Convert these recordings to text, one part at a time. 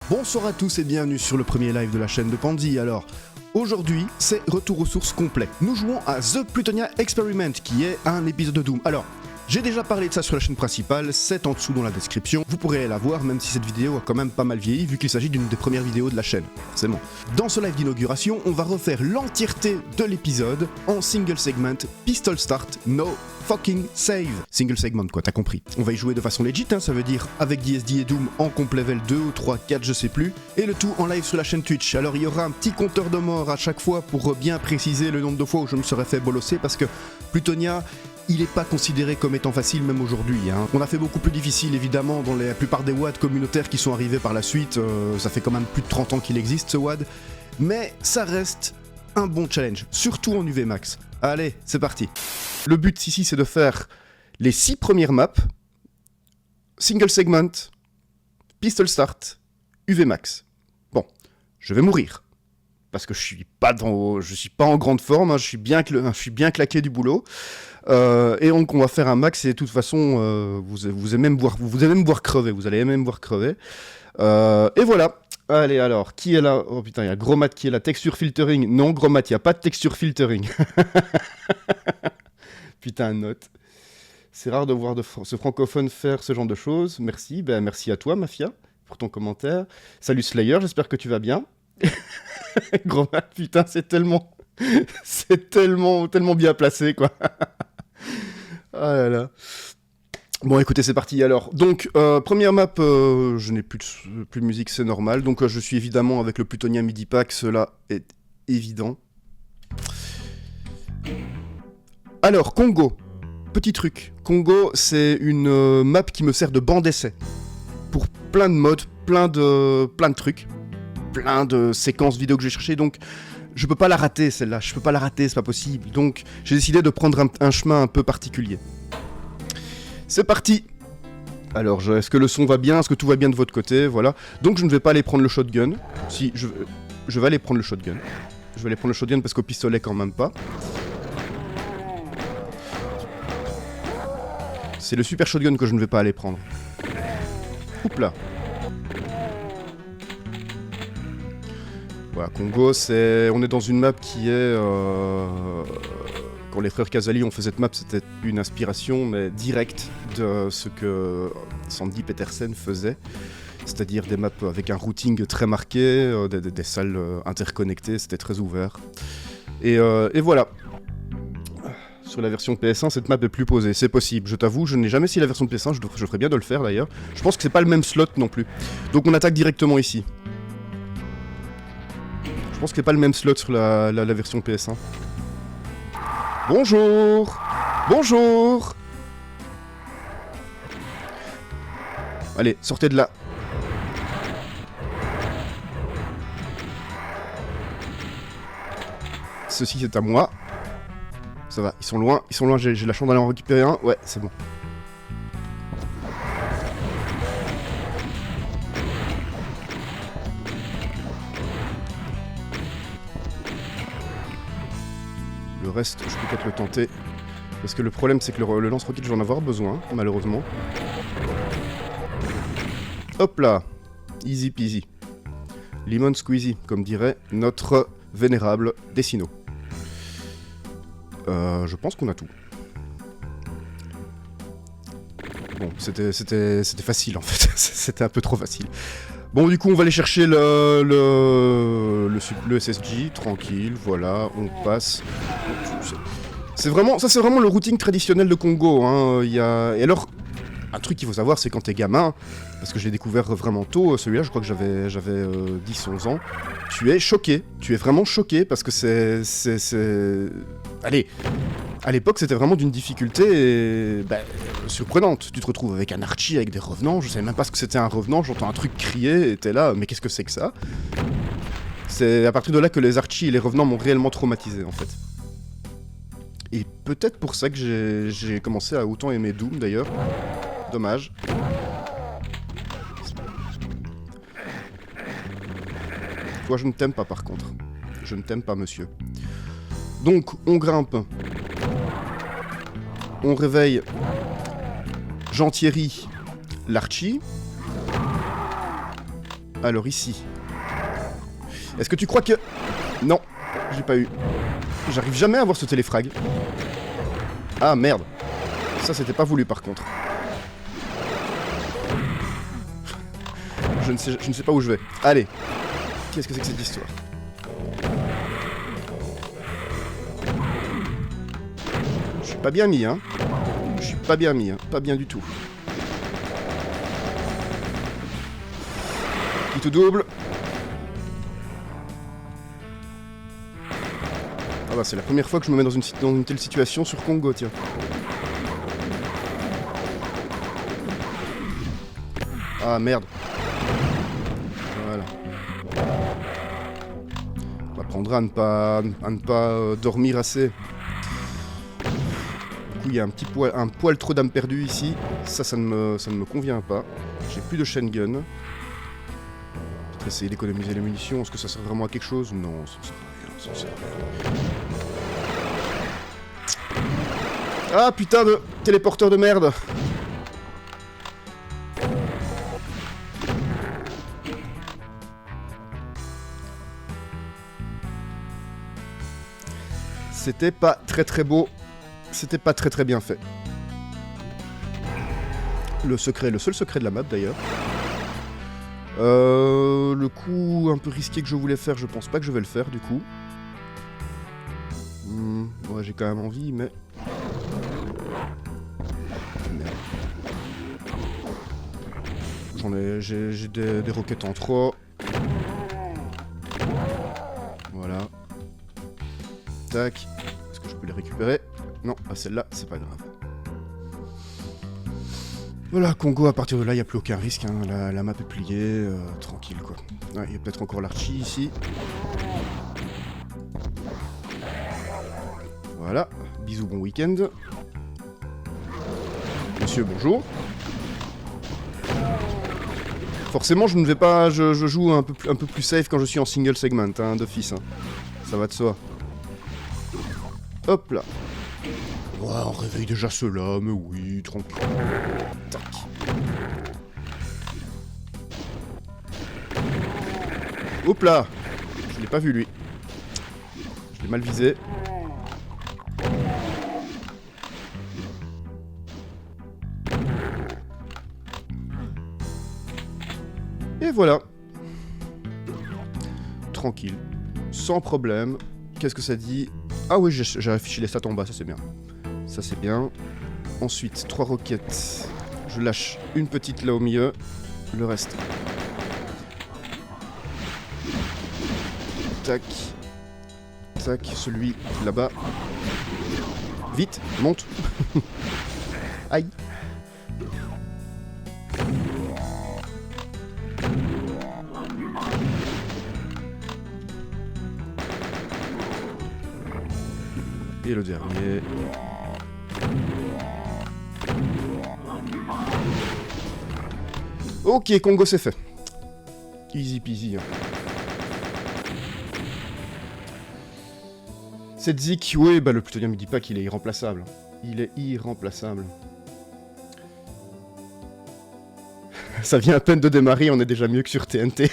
Bonsoir à tous et bienvenue sur le premier live de la chaîne de Pandy. Alors, aujourd'hui, c'est retour aux sources complet. Nous jouons à The Plutonia Experiment, qui est un épisode de Doom. Alors, j'ai déjà parlé de ça sur la chaîne principale, c'est en dessous dans la description. Vous pourrez la voir, même si cette vidéo a quand même pas mal vieilli, vu qu'il s'agit d'une des premières vidéos de la chaîne, forcément. Dans ce live d'inauguration, on va refaire l'entièreté de l'épisode en single segment, pistol start, no fucking save. Single segment quoi, t'as compris. On va y jouer de façon legit, hein, ça veut dire avec DSD et Doom en complet level 2 ou 3, 4, je sais plus, et le tout en live sur la chaîne Twitch. Alors il y aura un petit compteur de mort à chaque fois pour bien préciser le nombre de fois où je me serais fait bolosser, parce que Plutonia, il n'est pas considéré comme étant facile même aujourd'hui. Hein. On a fait beaucoup plus difficile évidemment dans la plupart des WAD communautaires qui sont arrivés par la suite, ça fait quand même plus de 30 ans qu'il existe ce WAD, mais ça reste un bon challenge, surtout en UV Max. Allez, c'est parti. Le but ici c'est de faire les 6 premières maps, single segment, pistol start, UV Max. Bon, je vais mourir. Parce que je suis pas en grande forme, hein, je suis bien claqué du boulot. Et donc on va faire un max et de toute façon vous allez même voir crever, et voilà. Allez alors, qui est là? Oh putain, il y a Gromat qui est là, texture filtering. Non Gromat, il n'y a pas de texture filtering. Putain, note. C'est rare de voir ce francophone faire ce genre de choses. Merci, ben merci à toi Mafia pour ton commentaire. Salut Slayer, j'espère que tu vas bien. Gromat, putain, c'est tellement bien placé quoi. Ah là là. Bon écoutez, c'est parti alors. Donc première map, je n'ai plus de musique, c'est normal. Donc je suis évidemment avec le Plutonia Midi Pack, cela est évident. Alors Congo, petit truc. Congo, c'est une map qui me sert de banc d'essai pour plein de modes, plein de trucs, plein de séquences vidéo que j'ai cherchées. Donc je peux pas la rater celle-là, c'est pas possible. Donc j'ai décidé de prendre un chemin un peu particulier. C'est parti. Alors, est-ce que le son va bien? Est-ce que tout va bien de votre côté? Voilà. Donc je ne vais pas aller prendre le shotgun. Si, je vais aller prendre le shotgun. Je vais aller prendre le shotgun parce qu'au pistolet quand même pas. C'est le super shotgun que je ne vais pas aller prendre. Oups là. Voilà, Congo, on est dans une map qui est... Quand les frères Casali ont fait cette map, c'était une inspiration, mais directe de ce que Sandy Petersen faisait. C'est-à-dire des maps avec un routing très marqué, des salles interconnectées, c'était très ouvert. Et voilà. Sur la version PS1, cette map est plus posée, c'est possible. Je t'avoue, je n'ai jamais essayé la version PS1, je ferais bien de le faire d'ailleurs. Je pense que c'est pas le même slot non plus. Donc on attaque directement ici. Je pense qu'il n'y a pas le même slot sur la version PS1. Bonjour! Bonjour! Allez, sortez de là. Ceci c'est à moi. Ça va, ils sont loin, j'ai la chance d'aller en récupérer un. Ouais, c'est bon. Le reste, je peux peut-être le tenter. Parce que le problème, c'est que le lance-roquette, je vais en avoir besoin, malheureusement. Hop là. Easy peasy. Lemon squeezy, comme dirait notre vénérable Dessino. Je pense qu'on a tout. Bon, c'était facile, en fait. C'était un peu trop facile. Bon, du coup, on va aller chercher le SSG, tranquille, voilà, on passe. C'est vraiment le routing traditionnel de Congo, hein. Et alors, un truc qu'il faut savoir, c'est quand t'es gamin, parce que je l'ai découvert vraiment tôt, celui-là, je crois que j'avais 10-11 ans, tu es choqué, tu es vraiment choqué, parce que Allez, à l'époque, c'était vraiment d'une difficulté surprenante. Tu te retrouves avec un Archie, avec des revenants, je savais même pas ce que c'était un revenant, j'entends un truc crier, et t'es là, mais qu'est-ce que c'est que ça? C'est à partir de là que les Archie et les revenants m'ont réellement traumatisé, en fait. Et peut-être pour ça que j'ai commencé à autant aimer Doom, d'ailleurs. Dommage. Toi, je ne t'aime pas, par contre. Je ne t'aime pas, monsieur. Donc, on grimpe. On réveille Jean-Thierry, l'Archie. Alors ici. Est-ce que tu crois que... Non, j'ai pas eu. J'arrive jamais à avoir ce téléfrag. Ah merde. Ça c'était pas voulu par contre. Je ne sais pas où je vais. Allez. Qu'est-ce que c'est que cette histoire? Je suis pas bien mis, hein. Je suis pas bien mis, hein. Pas bien du tout. Qui te double. Ah bah c'est la première fois que je me mets dans une telle situation sur Congo, tiens. Ah merde. Voilà. On m'apprendra à ne pas dormir assez. Du coup il y a un poil trop d'âme perdue ici. Ça ne me convient pas. J'ai plus de chain gun. Peut-être essayer d'économiser les munitions. Est-ce que ça sert vraiment à quelque chose? Non, ça sert à rien. Ça sert à rien. Ah putain de téléporteur de merde. C'était pas très beau. C'était pas très bien fait. Le seul secret de la map d'ailleurs. Le coup un peu risqué que je voulais faire, je pense pas que je vais le faire du coup. Ouais, j'ai quand même envie, mais... Merde. J'ai des roquettes en trop. Voilà. Tac. Est-ce que je peux les récupérer? Non, ah, celle-là, c'est pas grave. Voilà, Congo, à partir de là, il n'y a plus aucun risque. Hein. La map est pliée, tranquille quoi. Il y a peut-être encore l'archi ici. Voilà, bisous, bon week-end. Monsieur, bonjour. Forcément, je ne vais pas... Je joue un peu plus safe quand je suis en single segment, hein, d'office. Hein. Ça va de soi. Hop là. Ouais, on réveille déjà ceux-là, mais oui, tranquille. Tac. Hop là. Je l'ai pas vu, lui. Je l'ai mal visé. Et voilà. Tranquille. Sans problème. Qu'est-ce que ça dit? Ah oui, j'ai affiché les stats en bas, ça c'est bien. Ça c'est bien. Ensuite, 3 roquettes. Je lâche une petite là au milieu. Le reste. Tac. Tac, celui là-bas. Vite, monte. Aïe. Et le dernier. Ok, Congo c'est fait. Easy peasy. Hein. Cette Zik, oui, bah le plutonien me dit pas qu'il est irremplaçable. Il est irremplaçable. Ça vient à peine de démarrer, on est déjà mieux que sur TNT.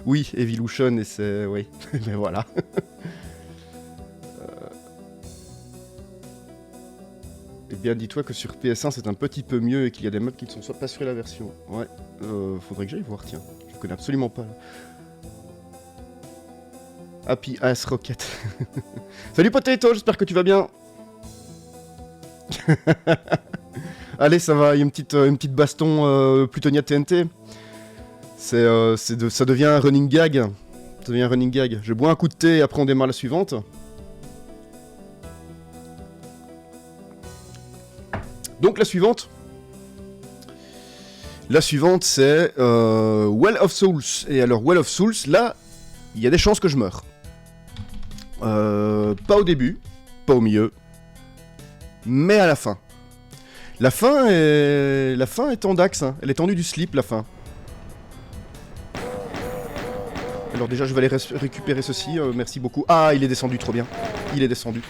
Oui, Evolution et c'est... Oui, mais voilà. Eh bien, dis-toi que sur PS1 c'est un petit peu mieux et qu'il y a des maps qui ne sont pas sur la version. Ouais, faudrait que j'aille voir, tiens. Je connais absolument pas. Happy Ass Rocket. Salut Potato, j'espère que tu vas bien. Allez, ça va, il y a une petite baston Plutonia TNT. Ça devient un running gag. Ça devient un running gag. Je bois un coup de thé et après on démarre la suivante. Donc la suivante c'est Well of Souls. Et alors Well of Souls, là, il y a des chances que je meure. Pas au début, pas au milieu, mais à la fin. La fin est en dax, hein. Elle est tendue du slip, la fin. Alors déjà, je vais aller récupérer ceci, merci beaucoup. Ah, il est descendu, trop bien. Il est descendu.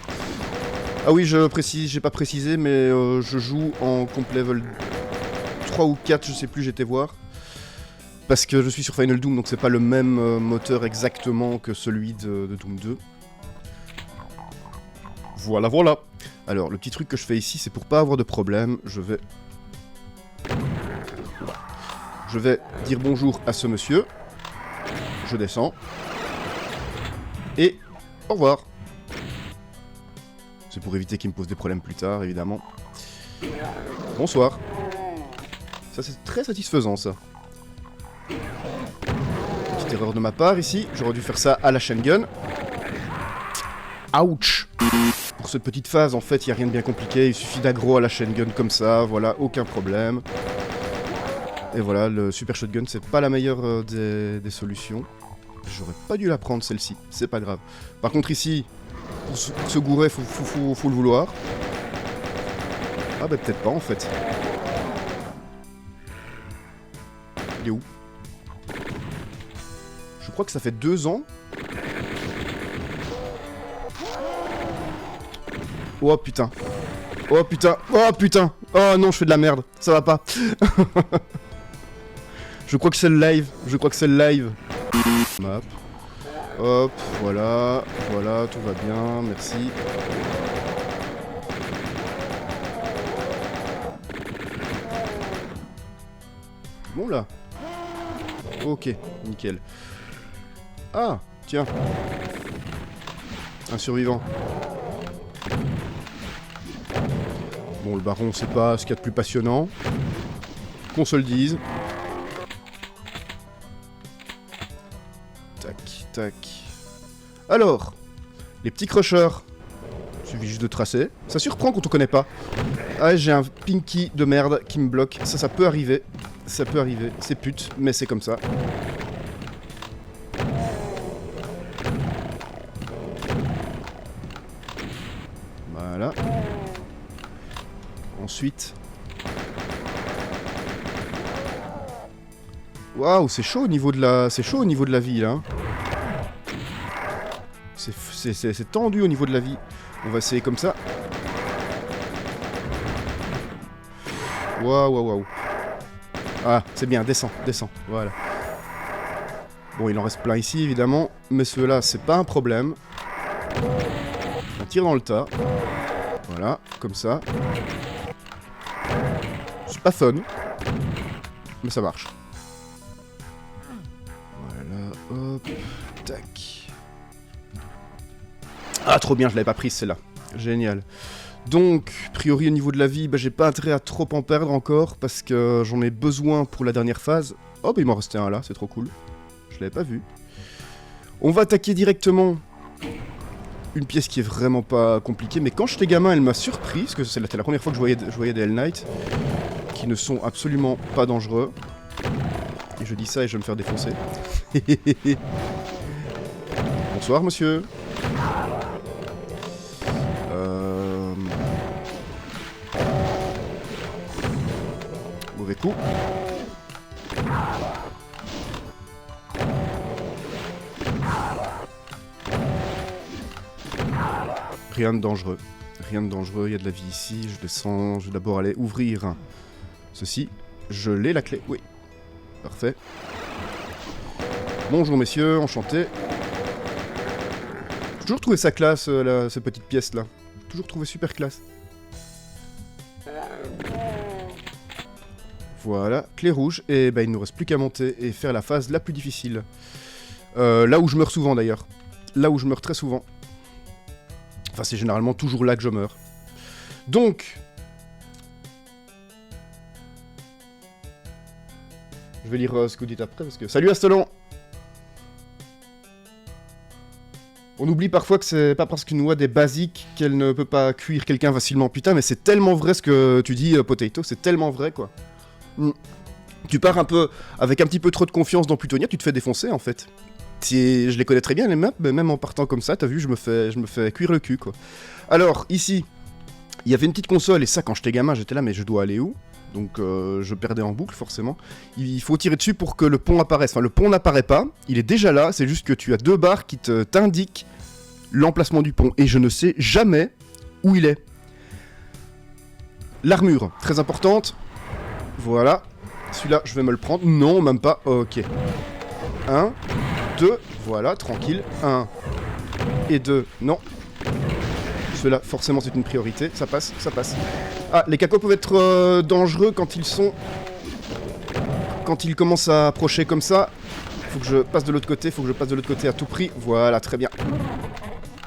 Ah oui, j'ai pas précisé, mais je joue en comp level 3 ou 4, je sais plus, j'étais voir. Parce que je suis sur Final Doom, donc c'est pas le même moteur exactement que celui de Doom 2. Voilà, voilà. Alors, le petit truc que je fais ici, c'est pour pas avoir de problème, je vais dire bonjour à ce monsieur. Je descends. Et au revoir. C'est pour éviter qu'il me pose des problèmes plus tard, évidemment. Bonsoir. Ça, c'est très satisfaisant, ça. Petite erreur de ma part, ici. J'aurais dû faire ça à la chaîne gun. Ouch. Pour cette petite phase, en fait, il n'y a rien de bien compliqué. Il suffit d'aggro à la chaîne gun comme ça. Voilà, aucun problème. Et voilà, le super shotgun, c'est pas la meilleure des solutions. J'aurais pas dû la prendre, celle-ci. C'est pas grave. Par contre, ici, pour se gourer, faut le vouloir. Ah bah peut-être pas, en fait. Il est où? Je crois que ça fait 2 ans. Oh putain. Oh putain. Oh putain. Oh non, je fais de la merde. Ça va pas. Je crois que c'est le live. Je crois que c'est le live. Map. Hop, voilà. Voilà, tout va bien. Merci. Bon là. Ok, nickel. Ah, tiens. Un survivant. Bon, le baron, c'est pas ce qu'il y a de plus passionnant. Qu'on se le dise. Tac, tac. Alors, les petits crushers. Il suffit juste de tracer. Ça surprend quand on connaît pas. Ah, j'ai un pinky de merde qui me bloque. Ça peut arriver. Ça peut arriver. C'est pute, mais c'est comme ça. Voilà. Ensuite. Waouh, c'est chaud au niveau de la... C'est chaud au niveau de la vie, là. C'est tendu au niveau de la vie. On va essayer comme ça. Waouh, waouh, waouh. Ah, c'est bien, descends, descends, voilà. Bon, il en reste plein ici, évidemment. Mais ceux-là, c'est pas un problème. On tire dans le tas. Voilà, comme ça. C'est pas fun. Mais ça marche. Voilà, hop, tac. Ah, trop bien, je l'avais pas prise, celle-là. Génial. Donc, a priori au niveau de la vie, bah, j'ai pas intérêt à trop en perdre encore, parce que j'en ai besoin pour la dernière phase. Oh, bah il m'en restait un là, c'est trop cool. Je l'avais pas vu. On va attaquer directement une pièce qui est vraiment pas compliquée, mais quand j'étais gamin, elle m'a surpris, parce que c'était la première fois que je voyais des Hell Knight, qui ne sont absolument pas dangereux. Et je dis ça et je vais me faire défoncer. Bonsoir, monsieur. Mauvais coup. Rien de dangereux. Rien de dangereux, il y a de la vie ici. Je descends, je vais d'abord aller ouvrir ceci. Je l'ai la clé, oui. Parfait. Bonjour messieurs, enchanté. J'ai toujours trouvé ça classe, cette petite pièce là. Toujours trouvé super classe. Voilà, clé rouge, et bah il ne nous reste plus qu'à monter et faire la phase la plus difficile. Là où je meurs souvent d'ailleurs. Là où je meurs très souvent. Enfin c'est généralement toujours là que je meurs. Donc... Je vais lire ce que vous dites après parce que... Salut Astelon! On oublie parfois que c'est pas parce qu'une noix est basique qu'elle ne peut pas cuire quelqu'un facilement. Putain mais c'est tellement vrai ce que tu dis Potato, c'est tellement vrai quoi. Tu pars un peu avec un petit peu trop de confiance dans Plutonia, tu te fais défoncer en fait. Je les connais très bien les maps, mais même en partant comme ça, t'as vu, je me fais cuire le cul quoi. Alors ici, il y avait une petite console et ça quand j'étais gamin, j'étais là mais je dois aller où? Donc je perdais en boucle forcément. Il faut tirer dessus pour que le pont apparaisse. Enfin le pont n'apparaît pas, il est déjà là, c'est juste que tu as 2 barres qui t'indiquent l'emplacement du pont. Et je ne sais jamais où il est. L'armure, très importante. Voilà, Celui-là, je vais me le prendre. Non, même pas. Ok. 1, 2, voilà, tranquille. 1 et 2, non. Ceux-là, forcément, c'est une priorité. Ça passe, ça passe. Ah, les cacos peuvent être dangereux quand ils sont... Quand ils commencent à approcher comme ça. Faut que je passe de l'autre côté, faut que je passe de l'autre côté à tout prix. Voilà, très bien.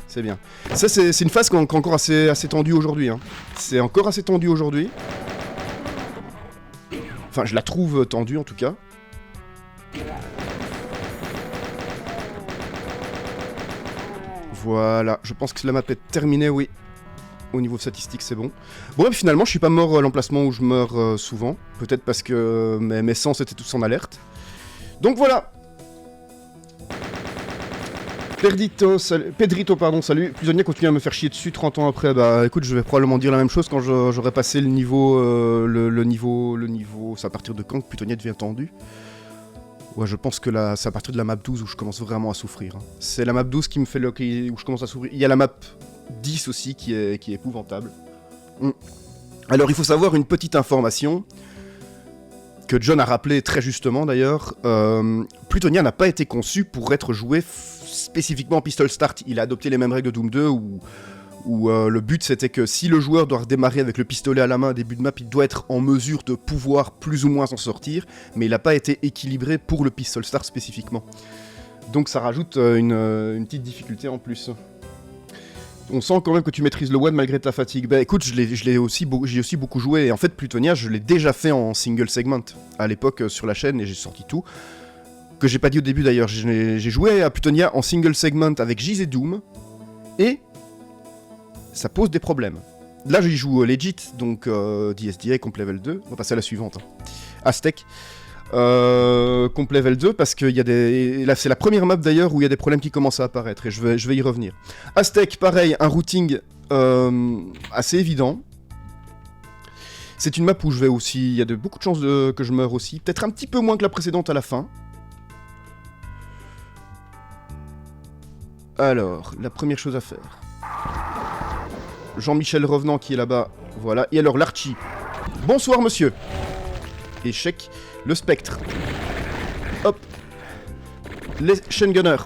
C'est bien. Ça, c'est une phase qui est encore assez tendue aujourd'hui. Hein. C'est encore assez tendu aujourd'hui. Enfin, je la trouve tendue, en tout cas. Voilà, je pense que la map est terminée, oui. Au niveau statistique, c'est bon. Bon, finalement, je suis pas mort à l'emplacement où je meurs souvent. Peut-être parce que mes sens étaient tous en alerte. Donc voilà. Pedrito, pardon, salut. Plutonnia continue à me faire chier dessus 30 ans après. Bah écoute, je vais probablement dire la même chose quand j'aurai passé le niveau, le niveau... C'est à partir de quand que Plutonnia devient tendu? Ouais, je pense que c'est à partir de la map 12 où je commence vraiment à souffrir. Hein. C'est la map 12 qui me fait où je commence à souffrir. Il y a la map 10 aussi qui est épouvantable. Alors il faut savoir une petite information que John a rappelé très justement d'ailleurs. Plutonia n'a pas été conçu pour être joué spécifiquement en pistol start. Il a adopté les mêmes règles de Doom 2 où le but c'était que si le joueur doit redémarrer avec le pistolet à la main au début de map, il doit être en mesure de pouvoir plus ou moins s'en sortir, mais il n'a pas été équilibré pour le pistol start spécifiquement. Donc ça rajoute une petite difficulté en plus. On sent quand même que tu maîtrises le one malgré ta fatigue. Bah écoute, j'ai aussi beaucoup joué, et en fait Plutonia je l'ai déjà fait en single segment à l'époque sur la chaîne, et j'ai sorti tout. Que j'ai pas dit au début d'ailleurs, j'ai joué à Plutonia en single segment avec Giz et Doom, et ça pose des problèmes. Là j'y joue legit, donc DSDA Comp Level 2, on va passer à la suivante. Hein. Aztec. Comp Level 2 parce qu'il y a des... Là c'est la première map d'ailleurs où il y a des problèmes qui commencent à apparaître et je vais y revenir. Aztec, pareil, un routing assez évident. C'est une map où je vais aussi... Il y a beaucoup de chances que je meure aussi. Peut-être un petit peu moins que la précédente à la fin. Alors, la première chose à faire. Jean-Michel Revenant qui est là-bas. Voilà. Et alors l'Archie. Bonsoir monsieur. Échec. Le Spectre. Hop. Les Chain Gunners.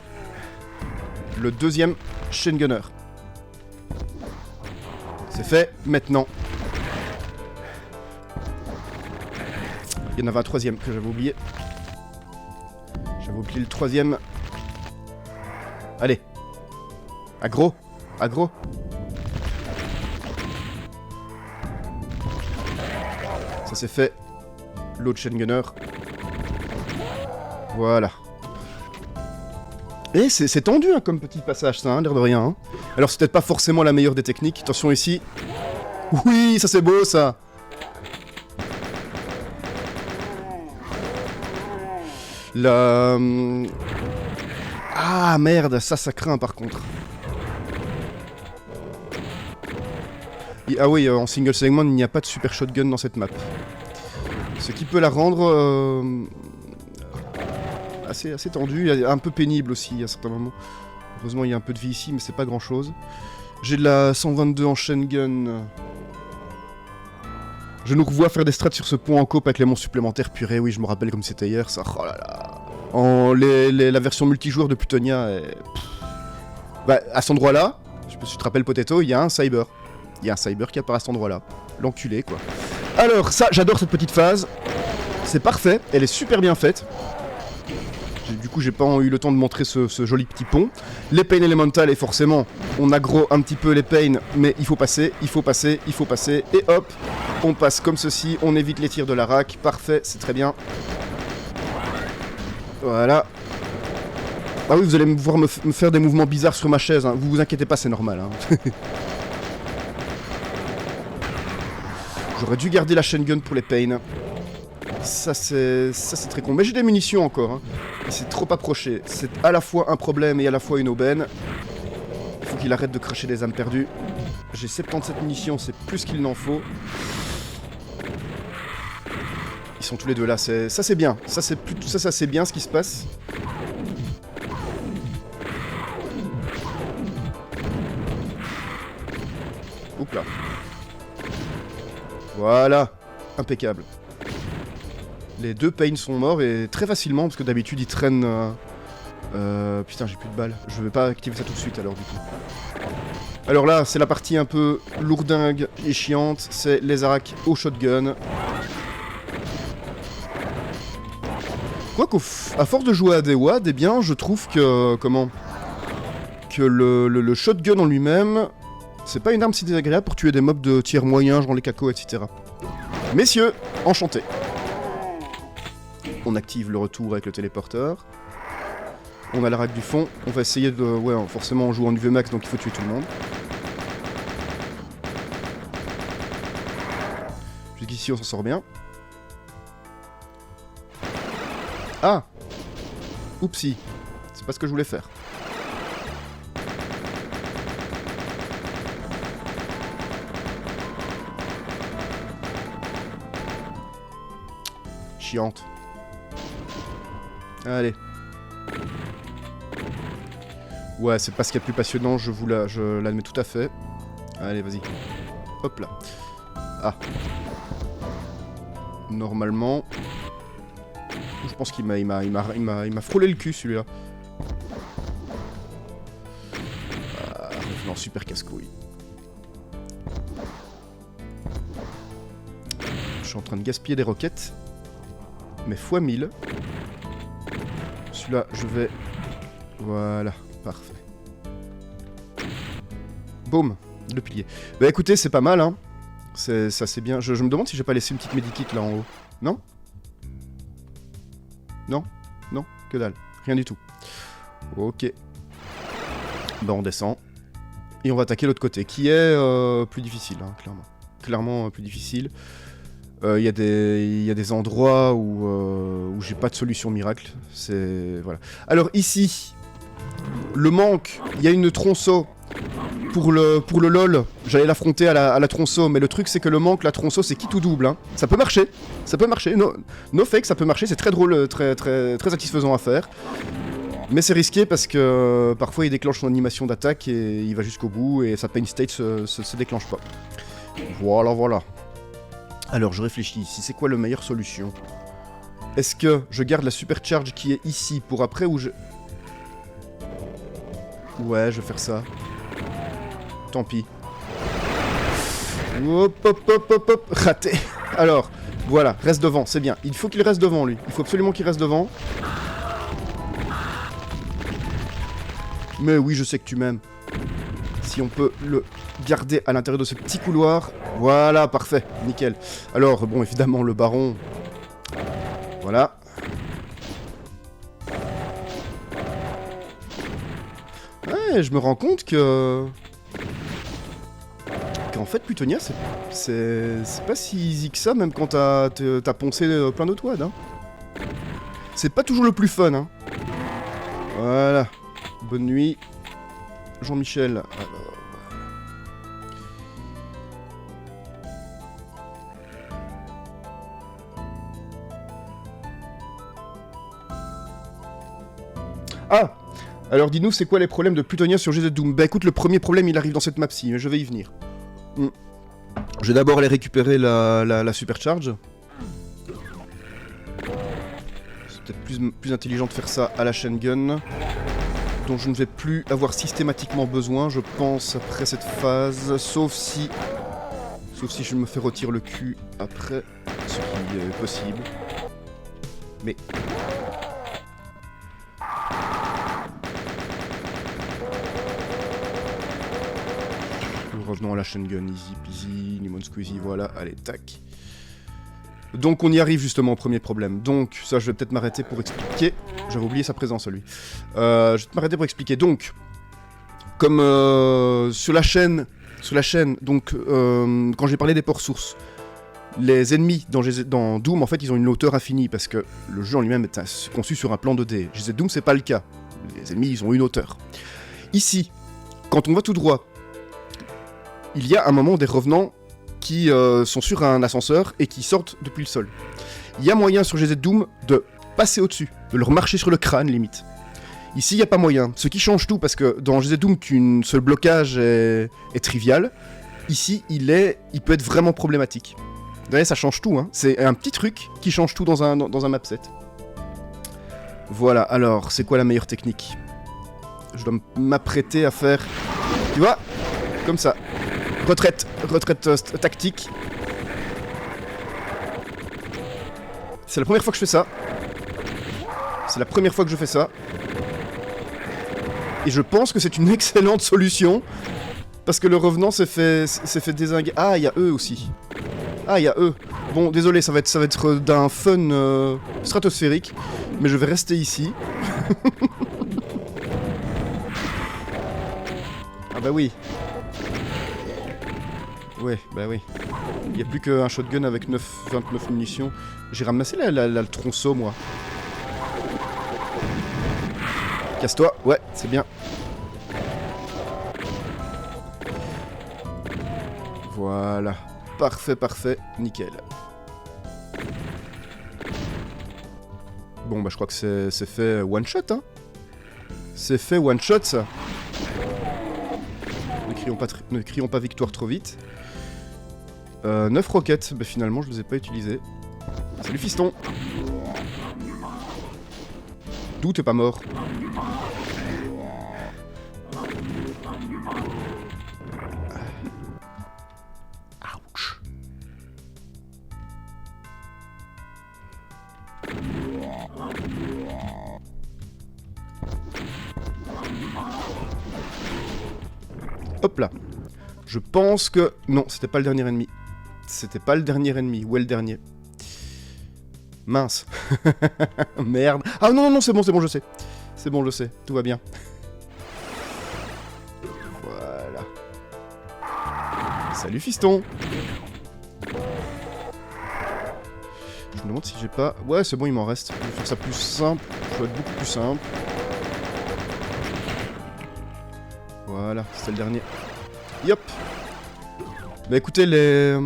Le deuxième Chain Gunner. C'est fait. Maintenant. Il y en avait un troisième que j'avais oublié. J'avais oublié le troisième. Allez. Aggro. Aggro. Ça c'est fait. L'autre Chain Gunner. Voilà. Et c'est tendu hein, comme petit passage ça, hein, l'air de rien. Hein. Alors c'est peut-être pas forcément la meilleure des techniques. Attention ici. Oui, ça c'est beau ça. La... Ah merde, ça craint par contre. Ah oui, en single segment, il n'y a pas de super shotgun dans cette map. Ce qui peut la rendre assez tendue, un peu pénible aussi à certains moments. Heureusement, il y a un peu de vie ici, mais c'est pas grand-chose. J'ai de la 122 en chain gun. Je nous revois faire des strats sur ce pont en coop avec les monstres supplémentaires. Purée, oui, je me rappelle comme c'était hier, ça. Oh là là. La version multijoueur de Plutonia est... Bah, à cet endroit-là, je sais pas si tu te rappelles Potato, il y a un cyber. Il y a un cyber qui apparaît à cet endroit-là. L'enculé, quoi. Alors, ça, j'adore cette petite phase. C'est parfait, elle est super bien faite. Du coup, j'ai pas eu le temps de montrer ce joli petit pont. Les Pain Elemental, et forcément, on aggro un petit peu les Pain, mais il faut passer, il faut passer, il faut passer. Et hop, on passe comme ceci, on évite les tirs de la rack. Parfait, c'est très bien. Voilà. Ah oui, vous allez me voir me faire des mouvements bizarres sur ma chaise, hein. Vous inquiétez pas, c'est normal. Hein. J'aurais dû garder la chain gun pour les Pain. Ça c'est très con. Mais j'ai des munitions encore. Hein. C'est trop approché. C'est à la fois un problème et à la fois une aubaine. Il faut qu'il arrête de cracher des âmes perdues. J'ai 77 munitions, c'est plus qu'il n'en faut. Ils sont tous les deux là. Ça c'est bien. Ça c'est bien ce qui se passe. Oups là. Voilà. Impeccable. Les deux Pain sont morts et très facilement parce que d'habitude ils traînent... putain j'ai plus de balles. Je vais pas activer ça tout de suite alors du coup. Alors là c'est la partie un peu lourdingue et chiante. C'est les aracs au shotgun. Quoique à force de jouer à des WAD, eh bien je trouve que... Comment que le shotgun en lui-même, c'est pas une arme si désagréable pour tuer des mobs de tiers moyen, genre les cacos, etc. Messieurs, enchanté. On active le retour avec le téléporteur. On a la rack du fond. On va essayer de... Ouais, forcément on joue en UV max, donc il faut tuer tout le monde. Jusqu'ici on s'en sort bien. Ah! Oupsie. C'est pas ce que je voulais faire. Chiante. Allez. Ouais, c'est pas ce qu'il y a de plus passionnant, je l'admets tout à fait. Allez, vas-y. Hop là. Ah. Normalement... Je pense qu'il m'a frôlé le cul, celui-là. Ah, non, super casse-couille. Je suis en train de gaspiller des roquettes. Mais x 1000. Celui-là, je vais... Voilà, parfait. Boum, le pilier. Bah écoutez, c'est pas mal, hein. Ça, c'est bien. Je me demande si j'ai pas laissé une petite medikit là en haut. Non? Non? Non? Que dalle. Rien du tout. Ok. Bah on descend. Et on va attaquer l'autre côté, qui est plus difficile, hein, clairement. Clairement plus difficile. Il y a des endroits où j'ai pas de solution miracle. C'est... Voilà. Alors ici, le manque, il y a une tronçon. Pour le LOL, j'allais l'affronter à la tronçon, mais le truc c'est que le manque, la tronçon, c'est quitte ou double. Hein. Ça peut marcher. Ça peut marcher. No fake, ça peut marcher. C'est très drôle, très satisfaisant à faire. Mais c'est risqué parce que parfois il déclenche son animation d'attaque et il va jusqu'au bout et sa pain state se déclenche pas. Voilà, voilà. Alors je réfléchis ici, c'est quoi la meilleure solution? Est-ce que je garde la supercharge qui est ici pour après ou je... Ouais, je vais faire ça. Tant pis. Hop, hop, hop, hop, hop. Raté. Alors, voilà, reste devant, c'est bien. Il faut qu'il reste devant, lui. Il faut absolument qu'il reste devant. Mais oui, je sais que tu m'aimes. Si on peut le garder à l'intérieur de ce petit couloir. Voilà, parfait, nickel. Alors, bon, évidemment, le baron. Voilà. Ouais, je me rends compte que... qu'en fait, Plutonia, c'est pas si easy que ça, même quand t'as poncé plein d'autres wads, hein. C'est pas toujours le plus fun, hein. Voilà. Bonne nuit, Jean-Michel. Alors... Ah! Alors dis-nous, c'est quoi les problèmes de Plutonia sur GZ Doom? Bah écoute, le premier problème, il arrive dans cette map-ci, mais je vais y venir. Je vais d'abord aller récupérer la supercharge. C'est peut-être plus intelligent de faire ça à la chain gun, dont je ne vais plus avoir systématiquement besoin, je pense, après cette phase, sauf si je me fais retirer le cul après, ce qui est possible. Mais... Revenons à la chain gun, easy peasy, lemon squeezy, voilà, allez, tac. Donc on y arrive justement au premier problème. Donc ça je vais peut-être m'arrêter pour expliquer. J'avais oublié sa présence lui. Je vais m'arrêter pour expliquer. Donc, comme sur la chaîne, donc quand j'ai parlé des ports sources, les ennemis dans Doom en fait ils ont une hauteur infinie parce que le jeu en lui-même est conçu sur un plan 2D. GZ Doom c'est pas le cas. Les ennemis ils ont une hauteur. Ici, quand on va tout droit, il y a un moment des revenants qui sont sur un ascenseur et qui sortent depuis le sol. Il y a moyen sur GZ Doom de passer au-dessus, de leur marcher sur le crâne limite. Ici, il n'y a pas moyen. Ce qui change tout, parce que dans GZ Doom, ce blocage est trivial. Ici, il peut être vraiment problématique. Ouais, ça change tout, hein. C'est un petit truc qui change tout dans un map set. Voilà, alors, c'est quoi la meilleure technique? Je dois m'apprêter à faire... Tu vois? Comme ça. Retraite tactique. C'est la première fois que je fais ça. C'est la première fois que je fais ça. Et je pense que c'est une excellente solution. Parce que le revenant s'est fait dézinguer. Ah, il y a eux aussi. Ah, il y a eux. Bon, désolé, ça va être d'un fun stratosphérique. Mais je vais rester ici. Ah bah oui. Ouais, bah oui. Il n'y a plus qu'un shotgun avec 29 munitions. J'ai ramassé le tronçon, moi. Casse-toi. Ouais, c'est bien. Voilà. Parfait, parfait. Nickel. Bon, bah je crois que c'est fait one shot, hein. C'est fait one shot, ça. Ne crions pas victoire trop vite. 9 roquettes, bah finalement je les ai pas utilisées. Salut fiston. D'où t'es pas mort? Ouch. Hop là. Je pense que... Non, c'était pas le dernier ennemi. C'était pas le dernier ennemi. Où est le dernier? Mince. Merde. Ah non, non, c'est bon, je sais. C'est bon, je sais. Tout va bien. Voilà. Salut, fiston. Je me demande si j'ai pas... Ouais, c'est bon, il m'en reste. Je vais faire ça plus simple. Je vais être beaucoup plus simple. Voilà, c'était le dernier. Yop. Bah écoutez, les...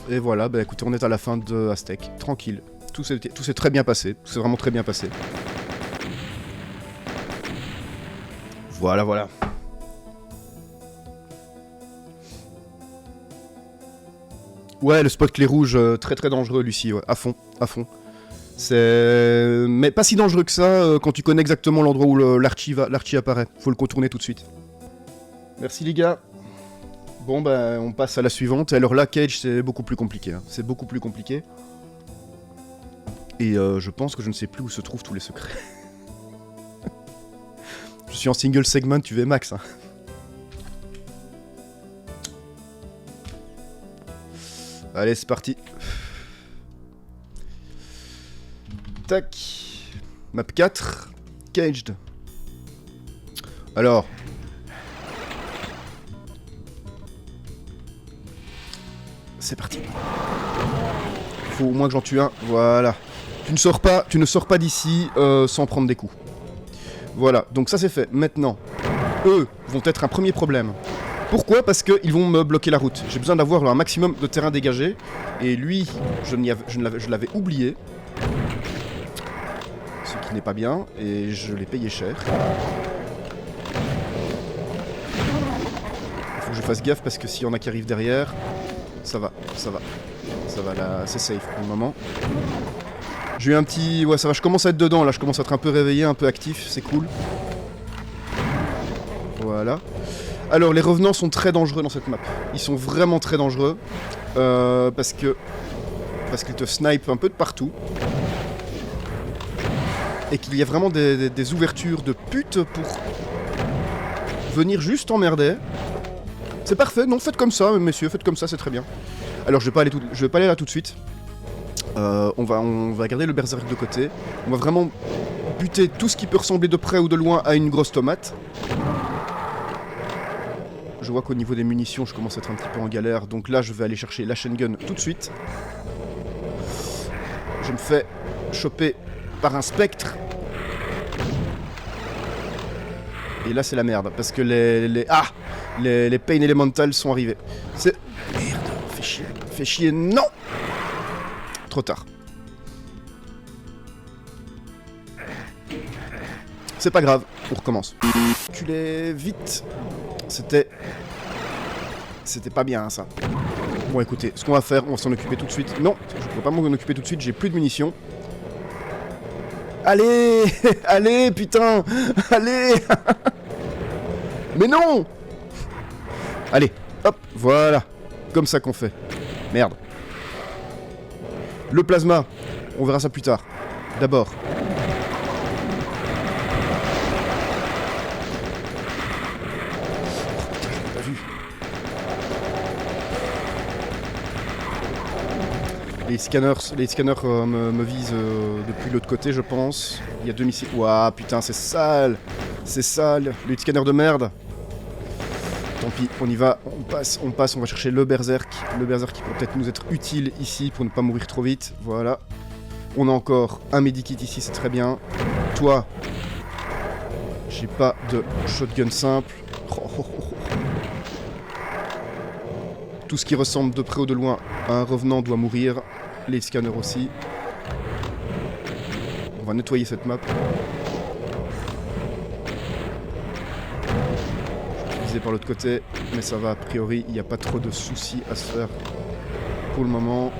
Et voilà, bah écoutez, on est à la fin de Aztec. Tranquille. Tout s'est très bien passé. Tout s'est vraiment très bien passé. Voilà, voilà. Ouais, le spot clé rouge, très très dangereux, Lucie, ouais. À fond, à fond. C'est... Mais pas si dangereux que ça quand tu connais exactement l'endroit où l'archi apparaît. Faut le contourner tout de suite. Merci les gars. Bon bah on passe à la suivante. Et alors là, Cage, c'est beaucoup plus compliqué. Hein. C'est beaucoup plus compliqué. Et je pense que je ne sais plus où se trouvent tous les secrets. Je suis en single segment UV max. Hein. Allez, c'est parti. Tac. Map 4. Caged. Alors. C'est parti. Faut au moins que j'en tue un. Voilà. Tu ne sors pas d'ici sans prendre des coups. Voilà. Donc ça c'est fait. Maintenant, eux vont être un premier problème. Pourquoi? Parce qu'ils vont me bloquer la route. J'ai besoin d'avoir un maximum de terrain dégagé. Et lui, je l'avais oublié. Ce qui n'est pas bien. Et je l'ai payé cher. Il faut que je fasse gaffe parce que s'il y en a qui arrivent derrière... Ça va là, c'est safe pour le moment. J'ai eu un petit... Ouais, ça va, je commence à être dedans, là, je commence à être un peu réveillé, un peu actif, c'est cool. Voilà. Alors, les revenants sont très dangereux dans cette map. Ils sont vraiment très dangereux. Parce qu'ils te snipent un peu de partout. Et qu'il y a vraiment des ouvertures de pute pour venir juste emmerder. C'est parfait, non, faites comme ça, messieurs, faites comme ça, c'est très bien. Alors, je vais pas aller là tout de suite. On va garder le berserk de côté. On va vraiment buter tout ce qui peut ressembler de près ou de loin à une grosse tomate. Je vois qu'au niveau des munitions, je commence à être un petit peu en galère. Donc là, je vais aller chercher la chain gun tout de suite. Je me fais choper par un spectre. Et là, c'est la merde, parce que les Pain Elemental sont arrivés. C'est... Merde, fais chier, non! Trop tard. C'est pas grave, on recommence. Culé, vite. C'était C'était pas bien, ça. Bon, écoutez, ce qu'on va faire, on va s'en occuper tout de suite. Non, je ne peux pas m'en occuper tout de suite, j'ai plus de munitions. Allez. Allez, putain. Allez. Mais non. Allez, hop, voilà. Comme ça qu'on fait. Merde. Le plasma, on verra ça plus tard. D'abord. Les scanners me visent depuis l'autre côté, je pense. Il y a 2 missiles. Ouah, putain, c'est sale. C'est sale. Les scanners de merde. Tant pis, on y va. On passe, on va chercher le berserk. Le berserk qui peut peut-être nous être utile ici pour ne pas mourir trop vite. Voilà. On a encore un medikit ici, c'est très bien. Toi, j'ai pas de shotgun simple. Tout ce qui ressemble de près ou de loin à un revenant doit mourir. Les scanners aussi. On va nettoyer cette map. Je vais viser par l'autre côté, mais ça va a priori, il n'y a pas trop de soucis à se faire pour le moment.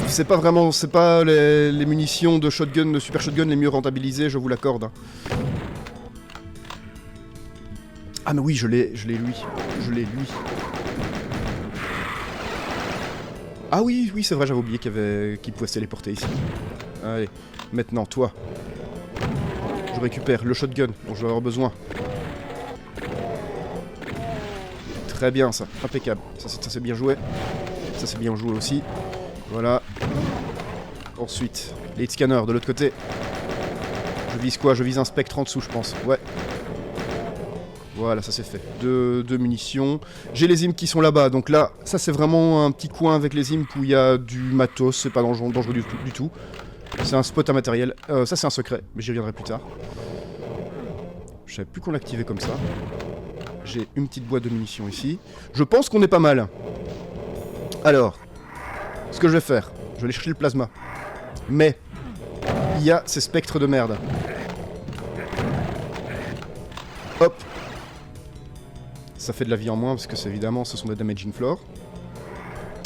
C'est pas vraiment, c'est pas les munitions de shotgun, de super shotgun les mieux rentabilisées, je vous l'accorde. Hein. Ah mais oui, je l'ai lui. Je l'ai lui. Ah oui, oui, c'est vrai, j'avais oublié qu'il pouvait se téléporter ici. Allez, maintenant, toi. Je récupère le shotgun dont je vais avoir besoin. Très bien, ça. Impeccable. Ça c'est bien joué. Ça, c'est bien joué aussi. Voilà. Ensuite, les scanners de l'autre côté. Je vise quoi? Je vise un spectre en dessous, je pense. Ouais. Voilà, ça c'est fait. Deux munitions. J'ai les imps qui sont là-bas, donc là, ça c'est vraiment un petit coin avec les imps où il y a du matos, c'est pas dangereux du tout. C'est un spot à matériel. Ça c'est un secret, mais j'y reviendrai plus tard. Je savais plus qu'on l'activait comme ça. J'ai une petite boîte de munitions ici. Je pense qu'on est pas mal. Alors, ce que je vais faire, je vais aller chercher le plasma. Mais, il y a ces spectres de merde. Hop. Ça fait de la vie en moins parce que c'est évidemment ce sont des damaging floor.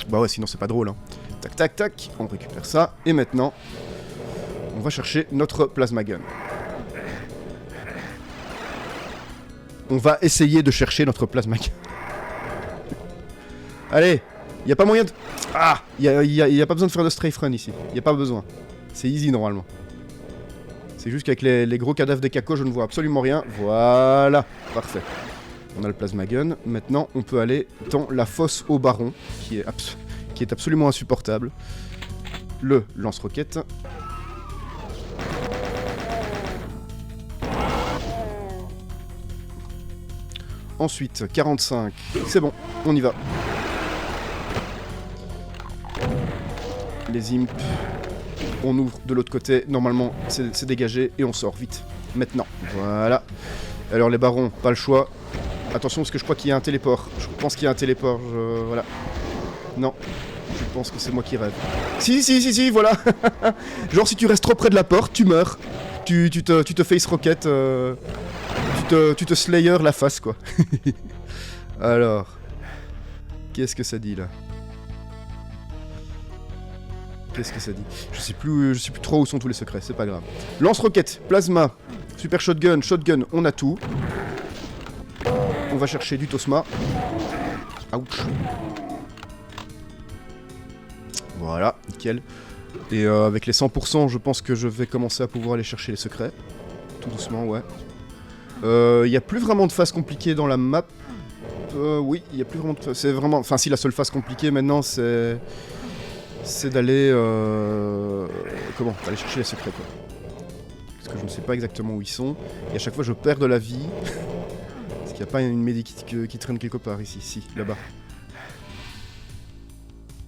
Bah ouais, sinon c'est pas drôle. Hein. Tac tac tac, on récupère ça. Et maintenant, on va chercher notre plasma gun. On va essayer de chercher notre plasma gun. Allez, y a pas moyen de... Ah, y a pas besoin de faire de strafe run ici. Y a pas besoin. C'est easy normalement. C'est juste qu'avec les gros cadavres des cacos, je ne vois absolument rien. Voilà, parfait. On a le plasma gun. Maintenant, on peut aller dans la fosse au baron, qui est absolument insupportable. Le lance-roquette. Ensuite, 45. C'est bon, on y va. Les imps. On ouvre de l'autre côté. Normalement, c'est dégagé et on sort vite. Maintenant, voilà. Alors les barons, pas le choix. Attention parce que je crois qu'il y a un téléport. Je pense qu'il y a un téléport. Voilà. Non. Je pense que c'est moi qui rêve. Si, voilà. Genre si tu restes trop près de la porte, tu meurs. Tu te face rocket. Tu te slayer la face quoi. Alors. Qu'est-ce que ça dit là? Qu'est-ce que ça dit? Je sais plus trop où sont tous les secrets, c'est pas grave. Lance-roquette, plasma, super shotgun, on a tout. On va chercher du Tosma. Ouch. Voilà, nickel. Et avec les 100%, je pense que je vais commencer à pouvoir aller chercher les secrets. Tout doucement, ouais. Il n'y a plus vraiment de phase compliquée dans la map. Oui, il n'y a plus vraiment de... C'est vraiment... Enfin, si, la seule phase compliquée maintenant, c'est d'aller... Comment? Aller chercher les secrets, quoi. Parce que je ne sais pas exactement où ils sont. Et à chaque fois, je perds de la vie. Parce qu'il n'y a pas une médikit qui traîne quelque part, ici. Si, là-bas.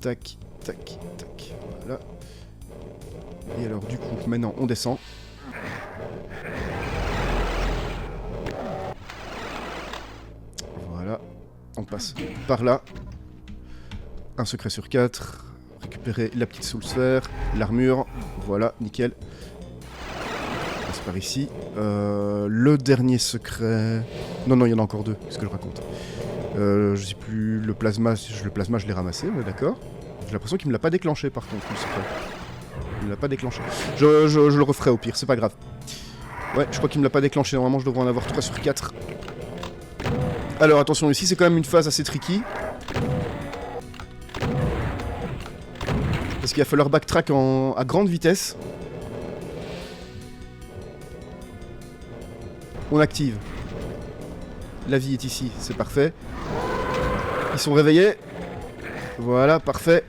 Tac, tac, tac. Voilà. Et alors, du coup, maintenant, on descend. Voilà. On passe par là. Un secret sur 4. Récupérer la petite soul sphère, l'armure, voilà, nickel. On passe par ici. Le dernier secret... Non, non, il y en a encore deux. Qu'est-ce que je raconte? Je sais plus... Le plasma, je l'ai ramassé, ouais, d'accord. J'ai l'impression qu'il me l'a pas déclenché, par contre, le secret. Il me l'a pas déclenché. Je le referai au pire, c'est pas grave. Ouais, je crois qu'il me l'a pas déclenché. Normalement, je devrais en avoir 3 sur 4. Alors, attention, ici, c'est quand même une phase assez tricky. Parce qu'il va falloir backtrack à grande vitesse. On active. La vie est ici, c'est parfait. Ils sont réveillés. Voilà, parfait.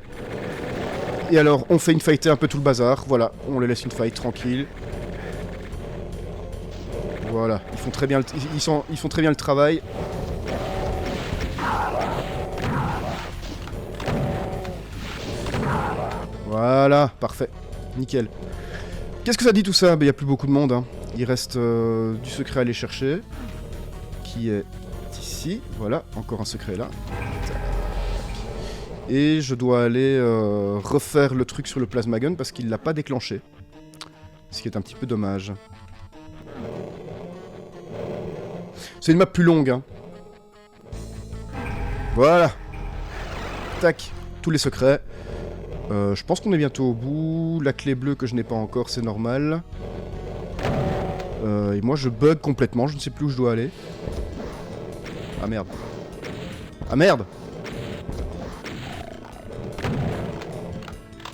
Et alors, on fait une fighter un peu tout le bazar. Voilà, on les laisse une fight tranquille. Voilà, ils font très bien le travail. Voilà, parfait. Nickel. Qu'est-ce que ça dit tout ça? Il n'y a plus beaucoup de monde. Hein. Il reste du secret à aller chercher. Qui est ici. Voilà, encore un secret là. Et je dois aller refaire le truc sur le plasma gun parce qu'il l'a pas déclenché. Ce qui est un petit peu dommage. C'est une map plus longue. Hein. Voilà. Tac. Tous les secrets. Je pense qu'on est bientôt au bout. La clé bleue que je n'ai pas encore, c'est normal. Et moi je bug complètement, je ne sais plus où je dois aller. Ah merde. Ah merde!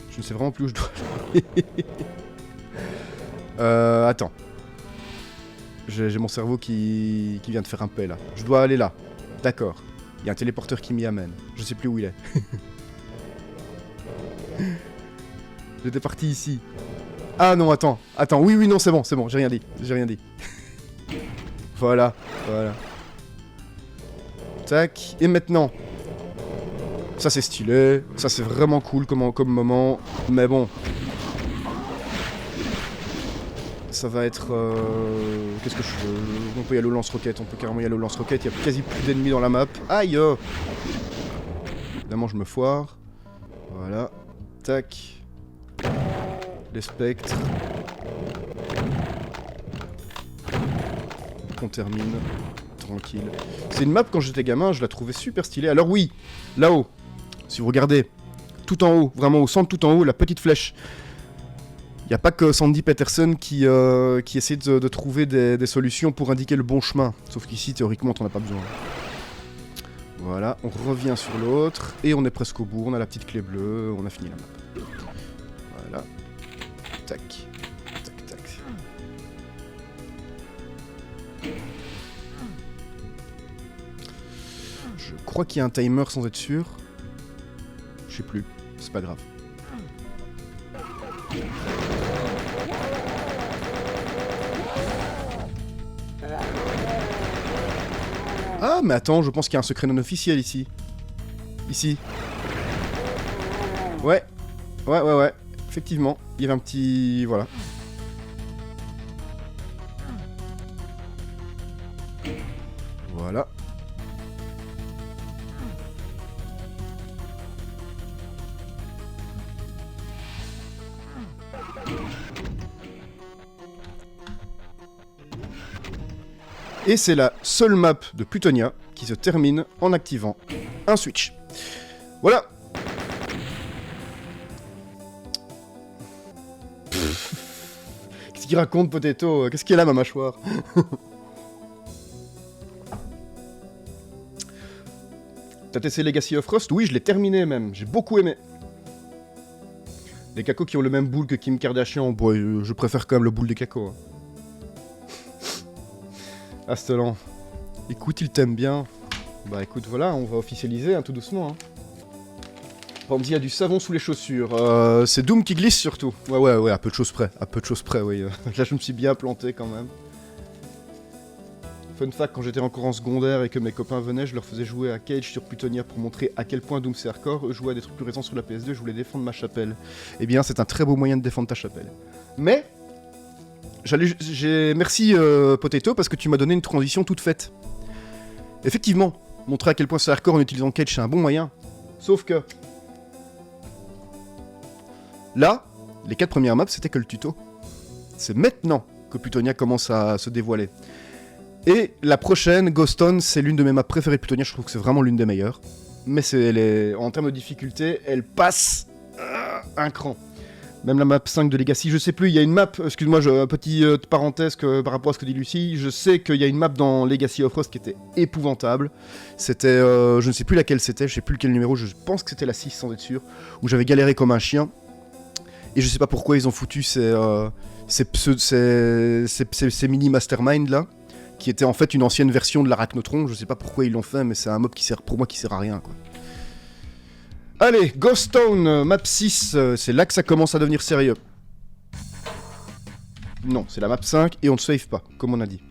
Je ne sais vraiment plus où je dois aller. Attends. J'ai mon cerveau qui vient de faire un paix là. Je dois aller là. D'accord. Il y a un téléporteur qui m'y amène. Je sais plus où il est. J'étais parti ici. Ah non, attends. Attends, oui, non, c'est bon, j'ai rien dit. Voilà, voilà. Tac, et maintenant. Ça c'est stylé, ça c'est vraiment cool comme moment, mais bon. Ça va être... Qu'est-ce que je fais? On peut y aller au lance-roquette, on peut carrément y aller au lance-roquette, il y a quasi plus d'ennemis dans la map. Aïe! Évidemment je me foire. Voilà. Tac. Les spectres. On termine. Tranquille. C'est une map, quand j'étais gamin, je la trouvais super stylée. Alors oui, là-haut, si vous regardez, tout en haut, vraiment au centre tout en haut, la petite flèche. Il n'y a pas que Sandy Peterson qui essaie de trouver des solutions pour indiquer le bon chemin. Sauf qu'ici, théoriquement, t'en as pas besoin. Voilà, on revient sur l'autre, et on est presque au bout, on a la petite clé bleue, on a fini la map. Voilà. Tac. Tac, tac. Je crois qu'il y a un timer sans être sûr. Je sais plus, c'est pas grave. Ah, mais attends, je pense qu'il y a un secret non officiel ici. Ici. Ouais. Ouais. Effectivement, il y avait un petit... Voilà. Voilà. Et c'est la seule map de Plutonia qui se termine en activant un switch. Voilà. Qu'est-ce qu'il raconte, Potato? Qu'est-ce qu'il a, ma mâchoire? T'as testé Legacy of Frost? Oui, je l'ai terminé même. J'ai beaucoup aimé. Les cacos qui ont le même boule que Kim Kardashian, bon, je préfère quand même le boule des cacos. Astelan, écoute, il t'aime bien. Bah écoute, voilà, on va officialiser tout doucement. Hein. Pandy a du savon sous les chaussures. C'est Doom qui glisse surtout. Ouais, à peu de choses près. Oui. Là, je me suis bien planté quand même. Fun fact, quand j'étais encore en secondaire et que mes copains venaient, je leur faisais jouer à Cage sur Plutonia pour montrer à quel point Doom c'est hardcore. Eux jouaient à des trucs plus récents sur la PS2, je voulais défendre ma chapelle. Eh bien, c'est un très beau moyen de défendre ta chapelle. Mais... Merci Potato parce que tu m'as donné une transition toute faite. Effectivement, montrer à quel point c'est hardcore en utilisant Cage, c'est un bon moyen. Sauf que... Là, les 4 premières maps, c'était que le tuto. C'est maintenant que Plutonia commence à se dévoiler. Et la prochaine, Ghost Town, c'est l'une de mes maps préférées de Plutonia, je trouve que c'est vraiment l'une des meilleures. Mais en termes de difficulté, elle passe un cran. Même la map 5 de Legacy, je sais plus, il y a une map, excuse-moi, petite parenthèse par rapport à ce que dit Lucie, je sais qu'il y a une map dans Legacy of Rust qui était épouvantable. C'était, je ne sais plus laquelle c'était, je sais plus lequel numéro, je pense que c'était la 6 sans être sûr, où j'avais galéré comme un chien. Et je sais pas pourquoi ils ont foutu ces mini mastermind là, qui était en fait une ancienne version de l'Arachnotron, je sais pas pourquoi ils l'ont fait, mais c'est un mob qui sert, pour moi, qui sert à rien, quoi. Allez, Ghost Town, map 6, c'est là que ça commence à devenir sérieux. Non, c'est la map 5 et on ne save pas, comme on a dit.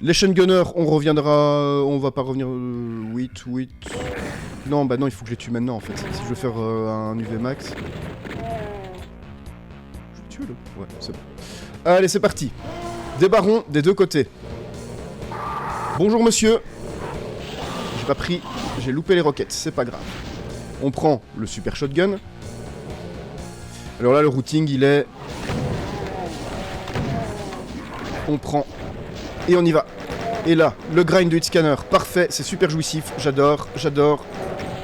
Les chaînes Gunner, on reviendra... on va pas revenir... 8... Non, bah non, il faut que je les tue maintenant en fait. Si je veux faire un UV max... Je vais tuer là. Ouais, c'est bon. Allez, c'est parti. Des barons des deux côtés. Bonjour monsieur. J'ai pas pris... J'ai loupé les roquettes, c'est pas grave. On prend le super shotgun. Alors là, le routing, il est... On prend... Et on y va. Et là, le grind de hit scanner, parfait, c'est super jouissif, j'adore.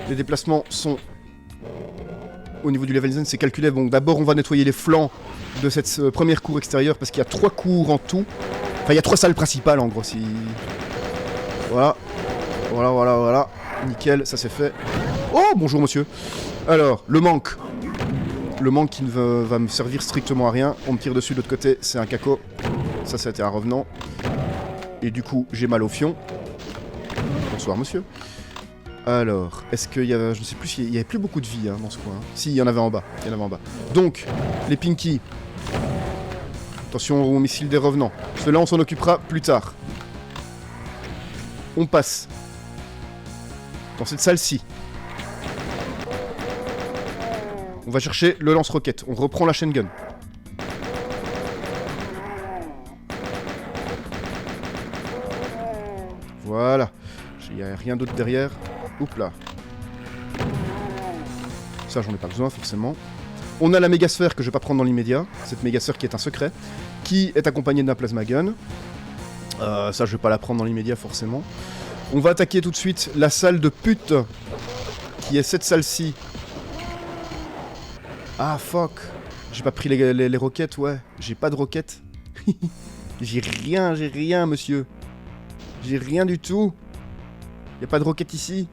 Les déplacements sont... Au niveau du level design, c'est calculé. Bon, d'abord, on va nettoyer les flancs de cette première cour extérieure, parce qu'il y a 3 cours en tout. Enfin, il y a 3 salles principales, en gros, si... Voilà. Nickel, ça c'est fait. Oh, bonjour monsieur. Alors, le manque. Le manque qui ne va me servir strictement à rien. On me tire dessus de l'autre côté, c'est un caco. Ça, c'était un revenant. Et du coup, j'ai mal au fion. Bonsoir monsieur. Alors, est-ce qu'il y avait... Je ne sais plus s'il y avait plus beaucoup de vie dans ce coin. Si, il y en avait en bas. Donc, les Pinky. Attention aux missiles des revenants. Cela, on s'en occupera plus tard. On passe. Dans cette salle-ci. On va chercher le lance-roquette. On reprend la chaîne gun. Voilà. Il n'y a rien d'autre derrière. Oups là. Ça, j'en ai pas besoin, forcément. On a la mégasphère que je vais pas prendre dans l'immédiat. Cette mégasphère qui est un secret. Qui est accompagnée d'un plasma gun. Ça, je vais pas la prendre dans l'immédiat, forcément. On va attaquer tout de suite la salle de pute. Qui est cette salle-ci. Ah, fuck. J'ai pas pris les roquettes, ouais. J'ai pas de roquettes. J'ai rien, monsieur. J'ai rien du tout. Y'a pas de roquettes ici.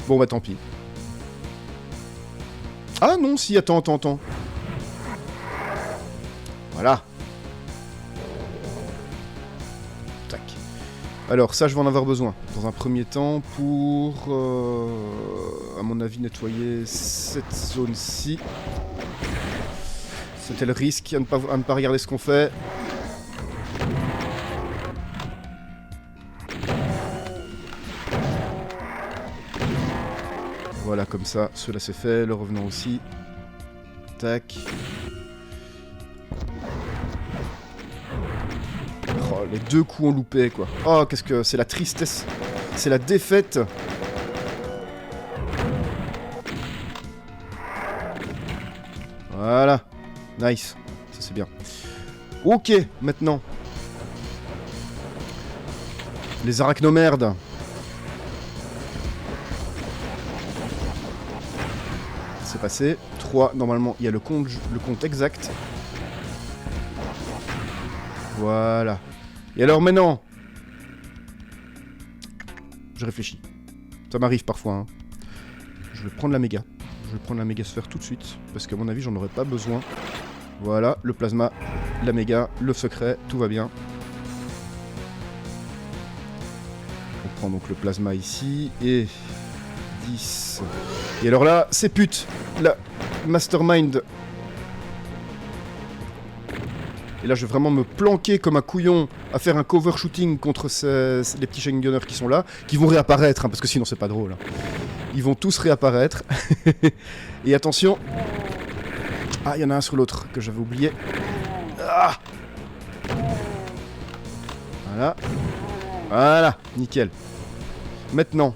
Bon, bah tant pis. Ah non, si, attends. Voilà. Tac. Alors, ça, je vais en avoir besoin. Dans un premier temps, pour... à mon avis, nettoyer cette zone-ci. C'était le risque à ne pas regarder ce qu'on fait. Voilà, comme ça, cela c'est fait. Le revenant aussi. Tac. Oh, les 2 coups ont loupé, quoi. Oh, qu'est-ce que... C'est la tristesse. C'est la défaite. Voilà. Nice. Ça, c'est bien. Ok, maintenant. Les arachnomerdes. C'est passé. 3, normalement, il y a le compte exact. Voilà. Et alors maintenant, je réfléchis. Ça m'arrive parfois. Hein. Je vais prendre la méga. Je vais prendre la mégasphère tout de suite. Parce qu'à mon avis, j'en aurais pas besoin. Voilà, le plasma, la méga, le secret, tout va bien. On prend donc le plasma ici. Et 10. Et alors là, c'est pute. La mastermind. Et là, je vais vraiment me planquer comme un couillon à faire un cover shooting contre les petits chain gunners qui sont là, qui vont réapparaître, hein, parce que sinon c'est pas drôle. Hein. Ils vont tous réapparaître. Et attention. Ah, il y en a un sur l'autre que j'avais oublié. Ah, voilà. Voilà, nickel. Maintenant.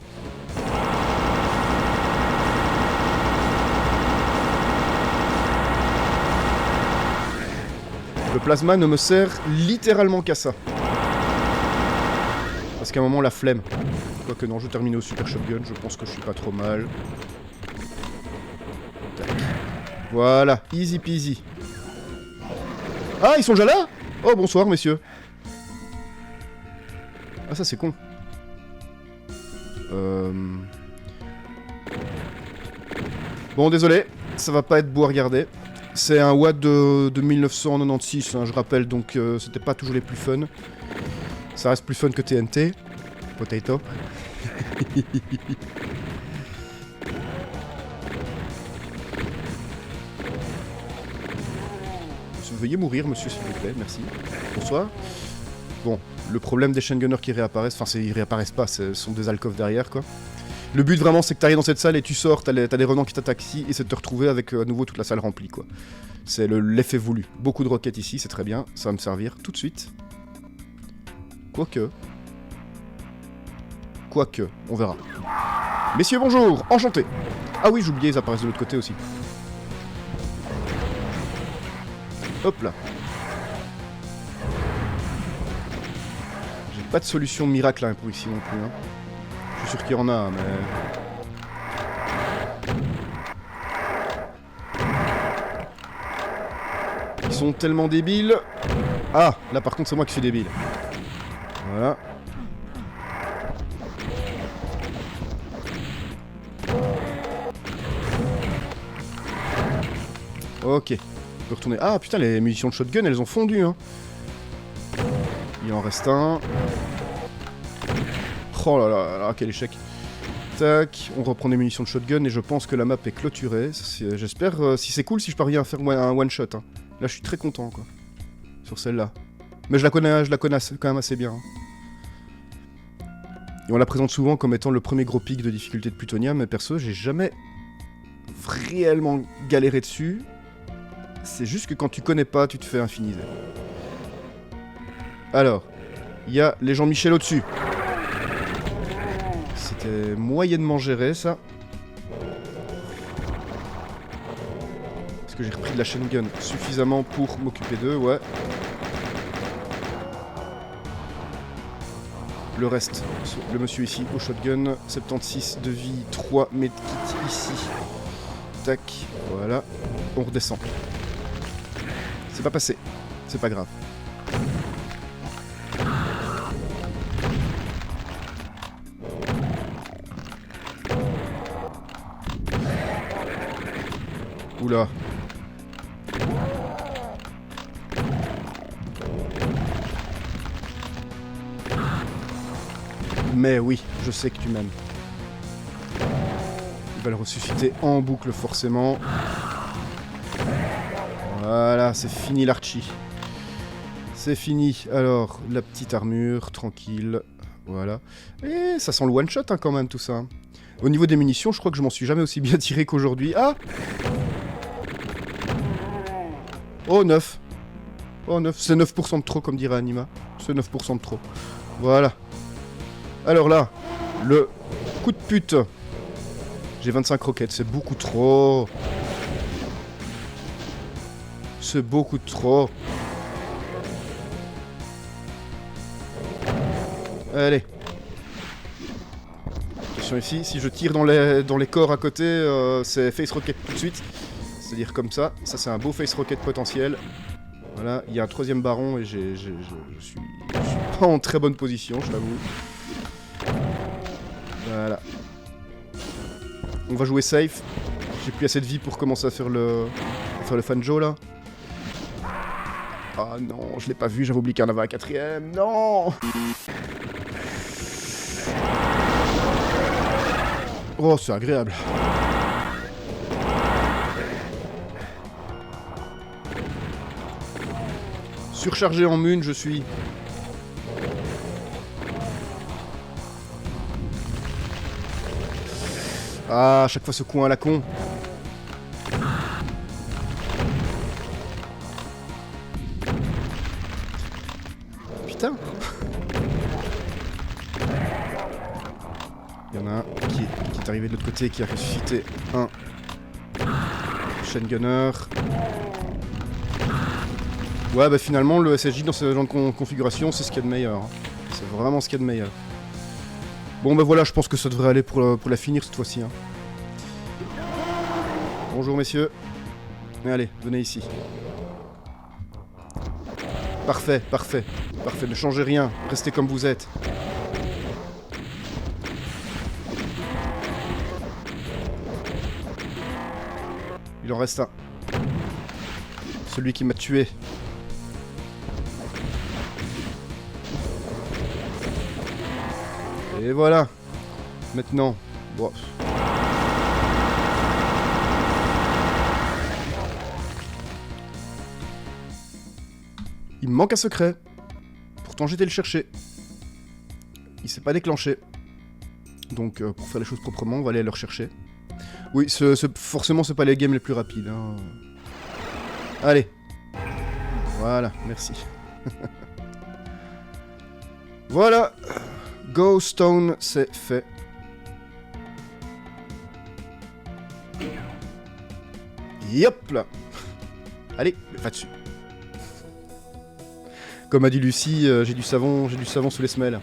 Le plasma ne me sert littéralement qu'à ça. Parce qu'à un moment, la flemme. Quoique non, je vais terminer au super shotgun, je pense que je suis pas trop mal. Tac. Voilà, easy peasy. Ah, ils sont déjà là? Oh, bonsoir, messieurs. Ah, ça, c'est con. Bon, désolé, ça va pas être beau à regarder. C'est un WAD de 1996, hein, je rappelle, donc c'était pas toujours les plus fun. Ça reste plus fun que TNT. Potato. Veuillez mourir, monsieur, s'il vous plaît, merci. Bonsoir. Bon, le problème des chain gunners qui réapparaissent, enfin, ils réapparaissent pas, ce sont des alcoves derrière, quoi. Le but, vraiment, c'est que t'arrives dans cette salle et tu sors, t'as des revenants qui t'attaquent ici, et c'est de te retrouver avec à nouveau toute la salle remplie, quoi. C'est l'effet voulu. Beaucoup de roquettes ici, c'est très bien, ça va me servir tout de suite. Quoique, on verra. Messieurs, bonjour, enchanté. Ah oui, j'oubliais, ils apparaissent de l'autre côté aussi. Hop là. J'ai pas de solution miracle hein, pour ici non plus. Hein. Je suis sûr qu'il y en a, mais... Ils sont tellement débiles. Ah, là par contre c'est moi qui suis débile. Voilà. Ok. On peut retourner. Ah putain, les munitions de shotgun, elles ont fondu, hein. Il en reste un. Oh là là là, quel échec. Tac, on reprend des munitions de shotgun et je pense que la map est clôturée. J'espère, si c'est cool, si je parviens à faire un one shot. Hein. Là, je suis très content, quoi. Sur celle-là. Mais je la connais quand même assez bien. Hein. Et on la présente souvent comme étant le premier gros pic de difficulté de Plutonia, mais perso, j'ai jamais réellement galéré dessus. C'est juste que quand tu connais pas, tu te fais infiniser. Alors, il y a les Jean-Michel au-dessus. C'était moyennement géré, ça. Est-ce que j'ai repris de la chain gun suffisamment pour m'occuper d'eux? Ouais. Le reste, le monsieur ici au shotgun, 76 de vie, 3 medkits ici. Tac, voilà. On redescend. C'est pas passé, c'est pas grave. Oula. Mais oui, je sais que tu m'aimes. Il va le ressusciter en boucle forcément. Voilà, c'est fini l'Archie. C'est fini. Alors, la petite armure, tranquille. Voilà. Et ça sent le one-shot hein, quand même tout ça. Au niveau des munitions, je crois que je m'en suis jamais aussi bien tiré qu'aujourd'hui. Ah! Oh, 9. Oh, 9. C'est 9% de trop, comme dirait Anima. C'est 9% de trop. Voilà. Alors là, le coup de pute. J'ai 25 roquettes, c'est beaucoup trop. C'est beaucoup trop. Allez. Attention ici, si je tire dans les corps à côté, c'est face rocket tout de suite. C'est-à-dire comme ça. Ça c'est un beau face rocket potentiel. Voilà, il y a un troisième baron et je suis pas en très bonne position, je l'avoue. Voilà. On va jouer safe. J'ai plus assez de vie pour commencer à faire le Fanjo là. Ah non, je l'ai pas vu, j'avais oublié qu'il y en avait un quatrième. Non! Oh, c'est agréable. Surchargé en mune, je suis. Ah, à chaque fois ce coin à la con. Putain. Il y en a un qui est arrivé de l'autre côté, qui a ressuscité un chain gunner. Ouais, bah finalement, le SSJ dans ce genre de configuration, c'est ce qu'il y a de meilleur. Hein. C'est vraiment ce qu'il y a de meilleur. Bon, bah voilà, je pense que ça devrait aller pour la finir cette fois-ci. Hein. Bonjour, messieurs. Allez, venez ici. Parfait, parfait. Parfait, ne changez rien. Restez comme vous êtes. Il en reste un. Celui qui m'a tué. Et voilà. Maintenant. Bon. Il me manque un secret. Pourtant j'étais le chercher. Il s'est pas déclenché. Donc pour faire les choses proprement, on va aller le rechercher. Oui, forcément c'est pas les games les plus rapides. Hein. Allez. Voilà, merci. Voilà. Go Stone, c'est fait. Yop là. Allez, va dessus. Comme a dit Lucie, j'ai du savon sous les semelles.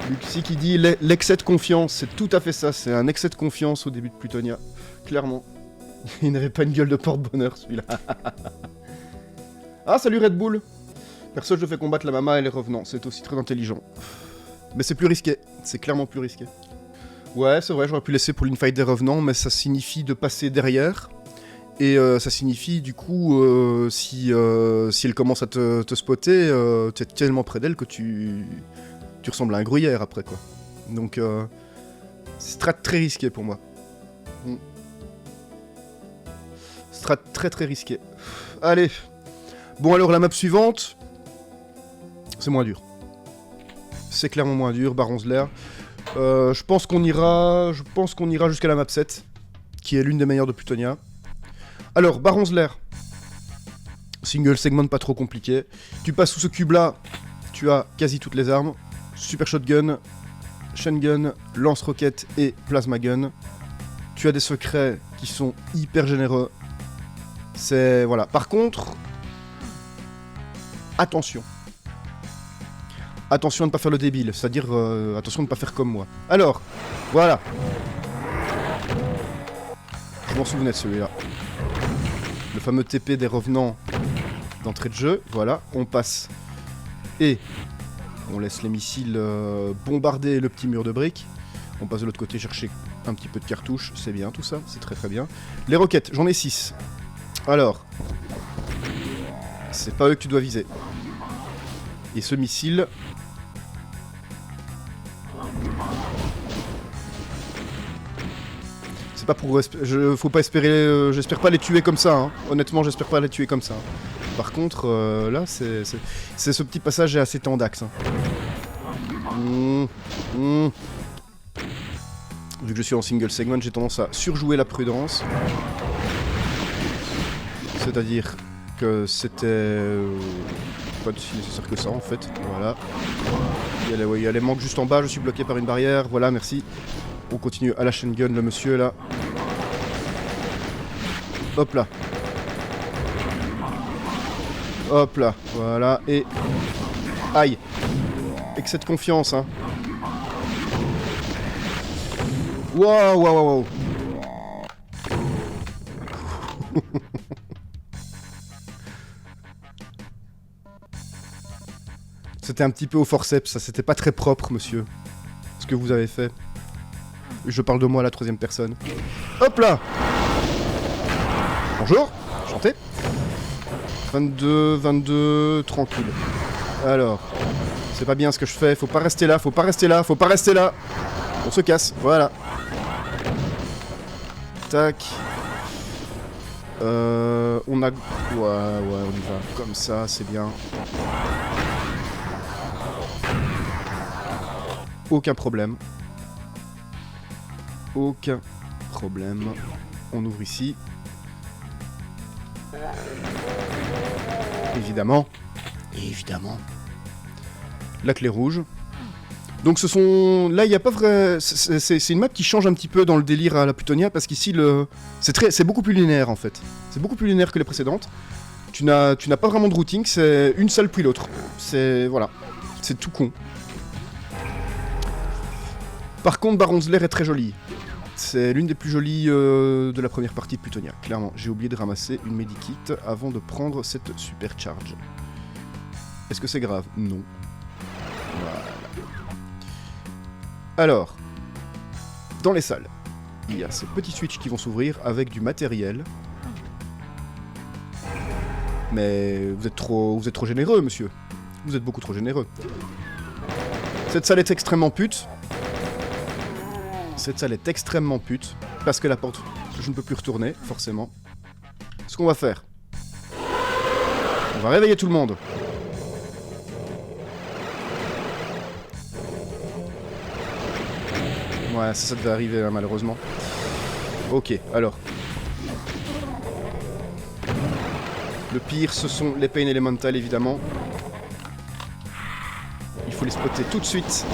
Lucie qui dit l'excès de confiance, c'est tout à fait ça, c'est un excès de confiance au début de Plutonia, clairement. Il n'avait pas une gueule de porte-bonheur celui-là. Ah, salut Red Bull. Perso, je fais combattre la mama et les revenants, c'est aussi très intelligent. Mais c'est plus risqué, c'est clairement plus risqué. Ouais, c'est vrai, j'aurais pu laisser pour l'infight des revenants, mais ça signifie de passer derrière. Et ça signifie, du coup, si elle commence à te spotter, t'es tellement près d'elle que tu ressembles à un gruyère après, quoi. Donc, c'est très risqué pour moi. Strat très risqué. Allez. Bon, alors, la map suivante, c'est moins dur. C'est clairement moins dur, Baron's Lair. Je pense qu'on ira jusqu'à la map 7, qui est l'une des meilleures de Plutonia. Alors, Baron's Lair. Single segment pas trop compliqué. Tu passes sous ce cube-là, tu as quasi toutes les armes. Super Shotgun, Chain Gun, Lance-Roquette et Plasma Gun. Tu as des secrets qui sont hyper généreux. C'est... voilà. Par contre... attention. Attention à ne pas faire le débile, c'est-à-dire attention à ne pas faire comme moi. Alors, voilà. Je m'en souvenais de celui-là. Le fameux TP des revenants d'entrée de jeu. Voilà, on passe. Et on laisse les missiles bombarder le petit mur de briques. On passe de l'autre côté chercher un petit peu de cartouches. C'est bien tout ça, c'est très bien. Les roquettes, j'en ai 6. Alors, c'est pas eux que tu dois viser. Et ce missile... c'est pas pour... faut pas espérer... j'espère pas les tuer comme ça, hein. Honnêtement, j'espère pas les tuer comme ça. Par contre, là, c'est ce petit passage est assez tendax. Hein. Vu que je suis en single segment, j'ai tendance à surjouer la prudence. C'est-à-dire que c'était... pas si nécessaire que ça en fait, voilà. Il y a les manques juste en bas, je suis bloqué par une barrière, voilà, merci. On continue à la chain gun, le monsieur là. Hop là. Hop là, voilà, et... aïe. Excès de confiance, hein. Waouh. C'était un petit peu au forceps, ça, c'était pas très propre, monsieur. Ce que vous avez fait. Je parle de moi à la troisième personne. Hop là. Bonjour, enchanté. 22, tranquille. Alors, c'est pas bien ce que je fais, faut pas rester là. On se casse, voilà. Tac. On a... ouais, on y va comme ça, c'est bien. Aucun problème. Aucun problème. On ouvre ici. Évidemment. La clé rouge. Donc ce sont... Là, il n'y a pas vrai... C'est une map qui change un petit peu dans le délire à la Plutonia, parce qu'ici, c'est beaucoup plus linéaire, en fait. C'est beaucoup plus linéaire que les précédentes. Tu n'as pas vraiment de routing, c'est une salle puis l'autre. C'est... Voilà. C'est tout con. Par contre, Baron's Lair est très jolie. C'est l'une des plus jolies de la première partie de Plutonia. Clairement, j'ai oublié de ramasser une medikit avant de prendre cette super charge. Est-ce que c'est grave? Non. Voilà. Alors, dans les salles, il y a ces petits switches qui vont s'ouvrir avec du matériel. Mais vous êtes trop généreux, monsieur. Vous êtes beaucoup trop généreux. Cette salle est extrêmement pute. Cette salle est extrêmement pute, parce que la porte, je ne peux plus retourner, forcément. Ce qu'on va faire, on va réveiller tout le monde. Ouais, ça devait arriver, hein, malheureusement. Ok, alors. Le pire, ce sont les Pain Elemental, évidemment. Il faut les spotter tout de suite.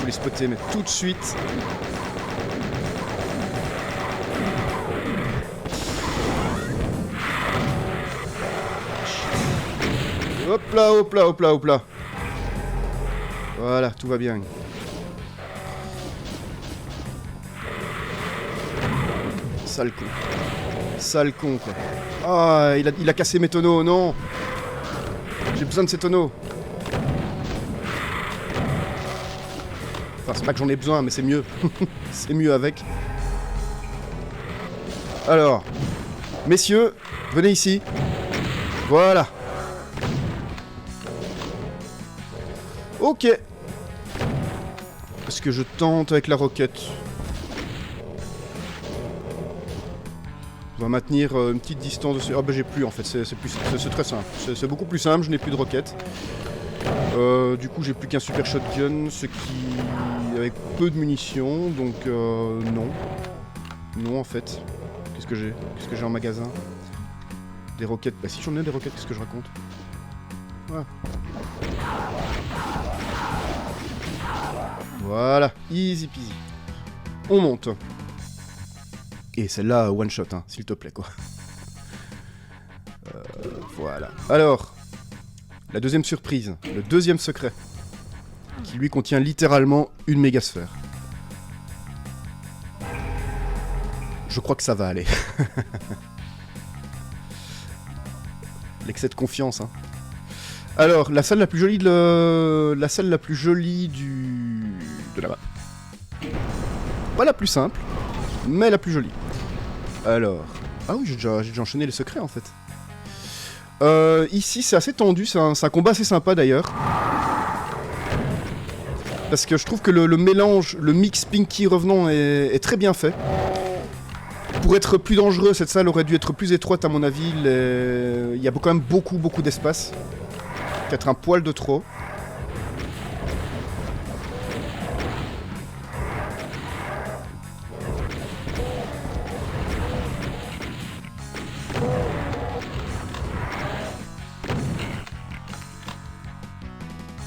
Les spotter mais tout de suite. Hop là, hop là, hop là, hop là. Voilà, tout va bien. Sale con. Sale con, quoi. Ah, il a cassé mes tonneaux, non. J'ai besoin de ces tonneaux. Enfin, c'est pas que j'en ai besoin, mais c'est mieux. C'est mieux avec. Alors, messieurs, venez ici. Voilà. Ok. Est-ce que je tente avec la roquette? On va maintenir une petite distance de... Ah bah j'ai plus en fait, c'est très simple. C'est beaucoup plus simple, je n'ai plus de roquette. Du coup j'ai plus qu'un super shotgun, ce qui... avec peu de munitions, donc non. Non en fait. Qu'est-ce que j'ai? Qu'est-ce que j'ai en magasin? Des roquettes. Bah si j'en ai des roquettes, qu'est-ce que je raconte? Ouais. Voilà, easy peasy. On monte. Et celle-là, one shot, hein, s'il te plaît, quoi. Voilà. Alors, la deuxième surprise, le deuxième secret, qui lui contient littéralement une mégasphère. Je crois que ça va aller. L'excès de confiance, hein. Alors, la salle la plus jolie de là-bas. Pas la plus simple, mais la plus jolie. Alors... Ah oui, j'ai déjà enchaîné les secrets, en fait. Ici, c'est assez tendu, c'est un combat assez sympa, d'ailleurs. Parce que je trouve que le mélange, le mix Pinky Revenant est très bien fait. Pour être plus dangereux, cette salle aurait dû être plus étroite, à mon avis. Il y a quand même beaucoup d'espace. Peut-être un poil de trop.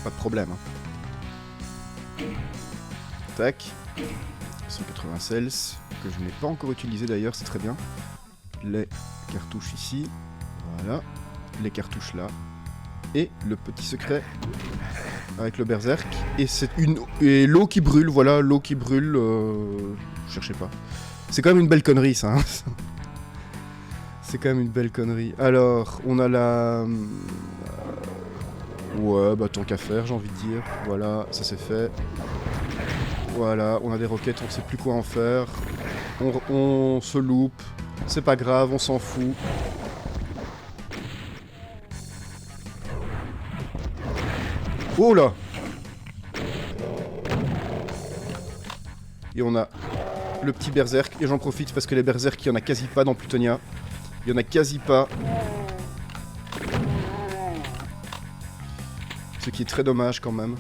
Pas de problème. Hein. Tac. 180 cells, que je n'ai pas encore utilisé d'ailleurs, c'est très bien. Les cartouches ici. Voilà. Les cartouches là. Et le petit secret avec le berserk. Et l'eau qui brûle, voilà, l'eau qui brûle. Cherchez pas. C'est quand même une belle connerie, ça. Hein. C'est quand même une belle connerie. Alors, on a la... ouais, bah tant qu'à faire, j'ai envie de dire. Voilà, ça c'est fait. Voilà, on a des roquettes, on sait plus quoi en faire. On se loupe. C'est pas grave, on s'en fout. Oh là! Et on a le petit berserk. Et j'en profite parce que les berserk, il y en a quasi pas dans Plutonia. Il y en a quasi pas. Ce qui est très dommage quand même.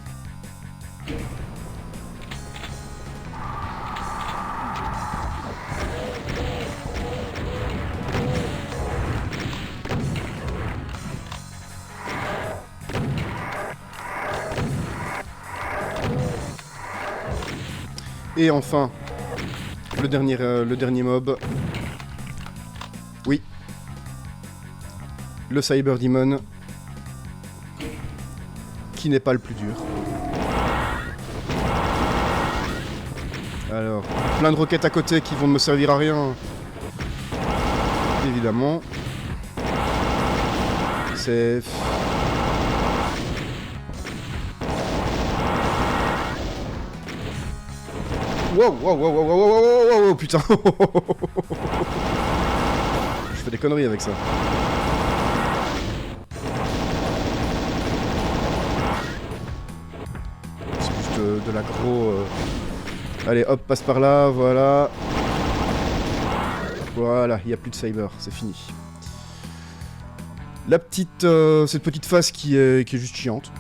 Et enfin, le dernier mob. Oui. Le Cyber Demon. Qui n'est pas le plus dur. Alors, plein de roquettes à côté qui vont me servir à rien. Évidemment. C'est... Wow, wow, wow, wow, wow, wow, wow, wow, putain. Je fais des conneries avec ça. C'est juste de l'aggro. Allez, hop, passe par là, voilà. Voilà, il n'y a plus de cyber, c'est fini. La petite, cette petite phase qui est juste chiante.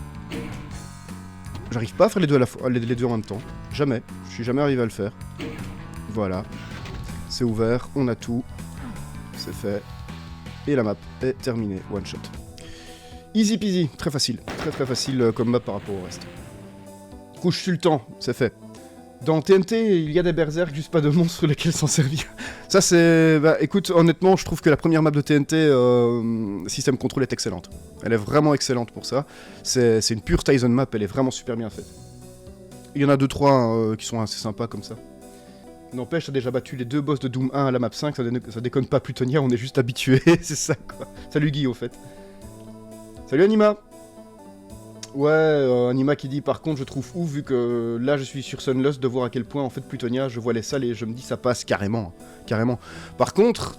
J'arrive pas à faire les deux à la fois, les deux en même temps. Jamais. Je suis jamais arrivé à le faire. Voilà. C'est ouvert, on a tout. C'est fait. Et la map est terminée. One shot. Easy peasy, très facile. Très très facile comme map par rapport au reste. Couche sultan, c'est fait. Dans TNT, il y a des berserks, juste pas de monstres sur lesquels s'en servir. Ça c'est... Bah écoute, honnêtement, je trouve que la première map de TNT, système contrôle, est excellente. Elle est vraiment excellente pour ça. C'est une pure Tyson map, elle est vraiment super bien faite. Il y en a 2-3 qui sont assez sympas comme ça. N'empêche, t'as déjà battu les 2 boss de Doom 1 à la map 5, ça déconne pas Plutonia, on est juste habitué, c'est ça quoi. Salut Guy au fait. Salut Anima. Ouais, Anima qui dit par contre je trouve ouf vu que là je suis sur Sunlust de voir à quel point en fait Plutonia je vois les salles et je me dis ça passe carrément, carrément. Par contre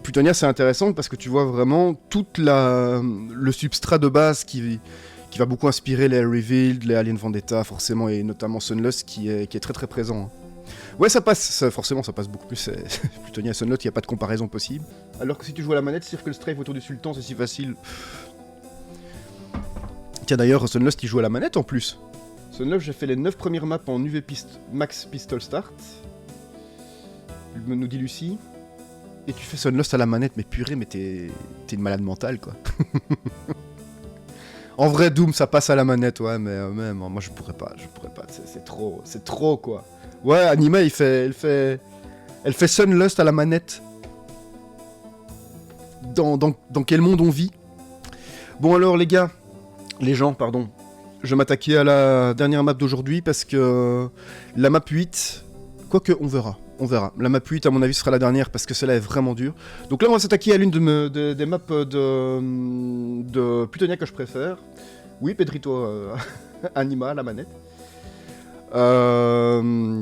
Plutonia c'est intéressant parce que tu vois vraiment toute le substrat de base qui va beaucoup inspirer les Revealed, les Alien Vendetta forcément et notamment Sunlust qui est très très présent. Ouais ça passe, forcément ça passe beaucoup plus, Plutonia et Sunlust il n'y a pas de comparaison possible. Alors que si tu joues à la manette, Circle Strafe autour du Sultan c'est si facile. Tiens d'ailleurs, Sunlust il joue à la manette en plus. Sunlust, j'ai fait les 9 premières maps en UV Max Pistol Start. Nous dit Lucie. Et tu fais Sunlust à la manette, mais purée, mais t'es une malade mentale quoi. En vrai, Doom ça passe à la manette, ouais, mais même, moi je pourrais pas, c'est trop quoi. Ouais, Anima elle fait Sunlust à la manette. Dans quel monde on vit? Bon alors les gars. Les gens, pardon. Je vais m'attaquer à la dernière map d'aujourd'hui parce que la map 8, quoique on verra. La map 8 à mon avis sera la dernière parce que celle-là est vraiment dure. Donc là on va s'attaquer à l'une des maps de Plutonia que je préfère. Oui, Pedrito Anima, la manette.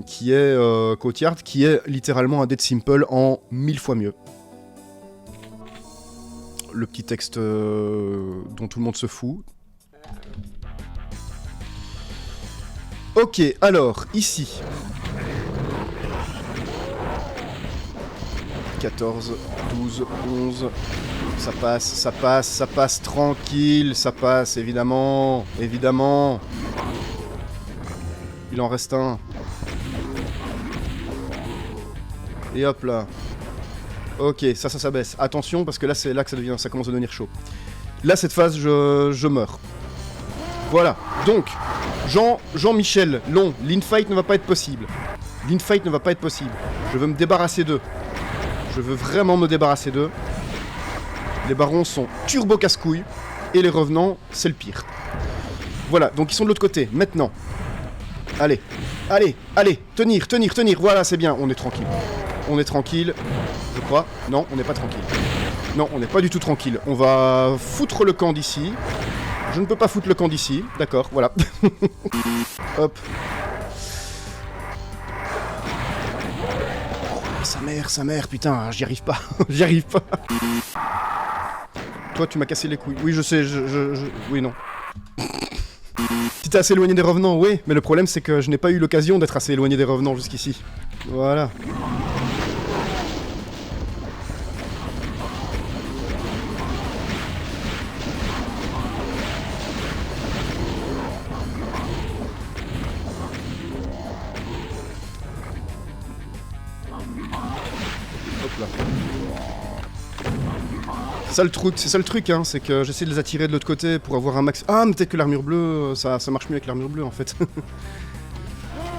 Qui est Courtyard, qui est littéralement un Dead Simple en 1000 fois mieux. Le petit texte dont tout le monde se fout. Ok, alors, ici. 14, 12, 11... Ça passe tranquille, ça passe, évidemment. Il en reste un. Et hop là. Ok, ça baisse. Attention, parce que là, c'est là que ça commence à devenir chaud. Là, cette phase, je meurs. Voilà, donc, Jean-Michel, long, l'infight ne va pas être possible. Je veux me débarrasser d'eux. Je veux vraiment me débarrasser d'eux. Les barons sont turbo casse-couilles. Et les revenants, c'est le pire. Voilà, donc ils sont de l'autre côté. Maintenant. Allez, tenir. Voilà, c'est bien, on est tranquille. Je crois. Non, on n'est pas tranquille. Non, on n'est pas du tout tranquille. On va foutre le camp d'ici. Je ne peux pas foutre le camp d'ici. D'accord, voilà. Hop. Sa mère, putain, j'y arrive pas. Toi, tu m'as cassé les couilles. Oui, je sais, oui, non. Si t'es assez éloigné des revenants, oui. Mais le problème, c'est que je n'ai pas eu l'occasion d'être assez éloigné des revenants jusqu'ici. Voilà. C'est ça le truc, hein, c'est que j'essaie de les attirer de l'autre côté pour avoir un max... Ah, mais peut-être que l'armure bleue, ça marche mieux avec l'armure bleue, en fait.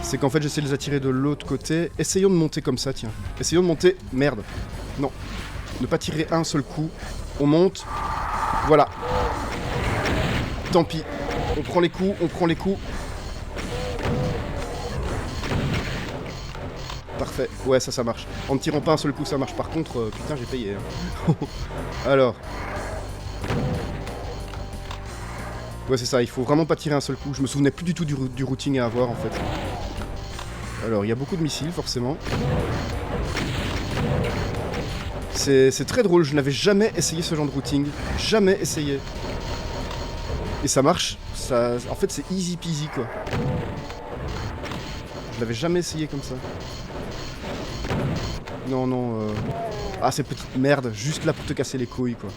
c'est qu'en fait j'essaie de les attirer de l'autre côté. Essayons de monter comme ça, tiens. Essayons de monter. Merde. Non. Ne pas tirer un seul coup. On monte. Voilà. Tant pis. On prend les coups, on prend les coups. Parfait. Ouais, ça marche. En ne tirant pas un seul coup, ça marche. Par contre, putain, j'ai payé. Hein. Alors. Ouais, c'est ça. Il faut vraiment pas tirer un seul coup. Je me souvenais plus du tout du routing à avoir, en fait. Alors, il y a beaucoup de missiles, forcément. C'est très drôle. Je n'avais jamais essayé ce genre de routing. Jamais essayé. Et ça marche. Ça... En fait, c'est easy peasy, quoi. Je l'avais jamais essayé comme ça. Non, non. Ah, ces petites merdes, juste là pour te casser les couilles, quoi.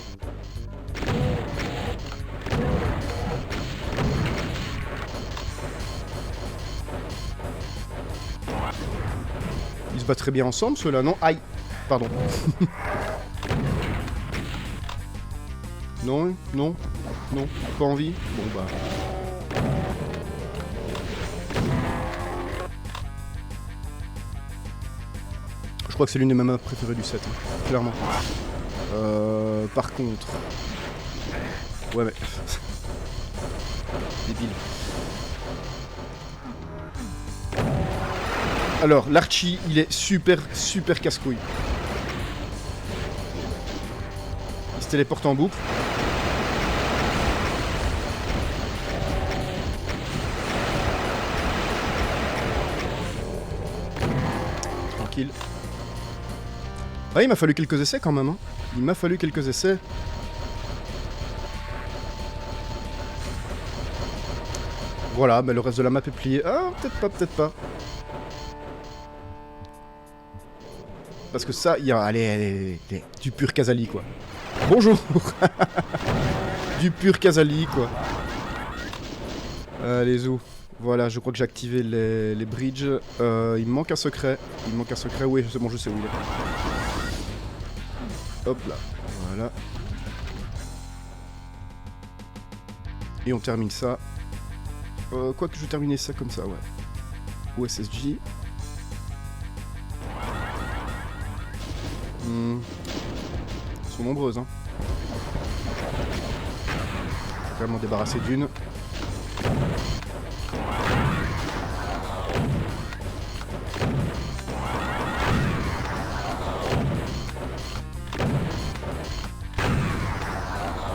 Ils se battent très bien ensemble, ceux-là, non? Aïe! Pardon. Non, non, non, pas envie? Bon, bah... Je crois que c'est l'une de mes maps préférées du set, hein, clairement. Par contre... Ouais, mais... Débile. Alors, l'Archie, il est super casse-couille. Il se téléporte en boucle. Tranquille. Ah, il m'a fallu quelques essais quand même, hein. Il m'a fallu quelques essais. Voilà, mais le reste de la map est plié. Ah, peut-être pas, peut-être pas. Parce que ça, il y a... Allez, du pur Kazali, quoi. Bonjour. Du pur Kazali, quoi. Allez, zou. Voilà, je crois que j'ai activé les bridges. Il me manque un secret. Il me manque un secret. Oui, c'est bon, je sais où il est. Hop là. Voilà. Et on termine ça. Quoique je vais terminer ça comme ça, ouais. OSSJ. Elles sont nombreuses, hein. Je vais quand même m'en débarrasser d'une.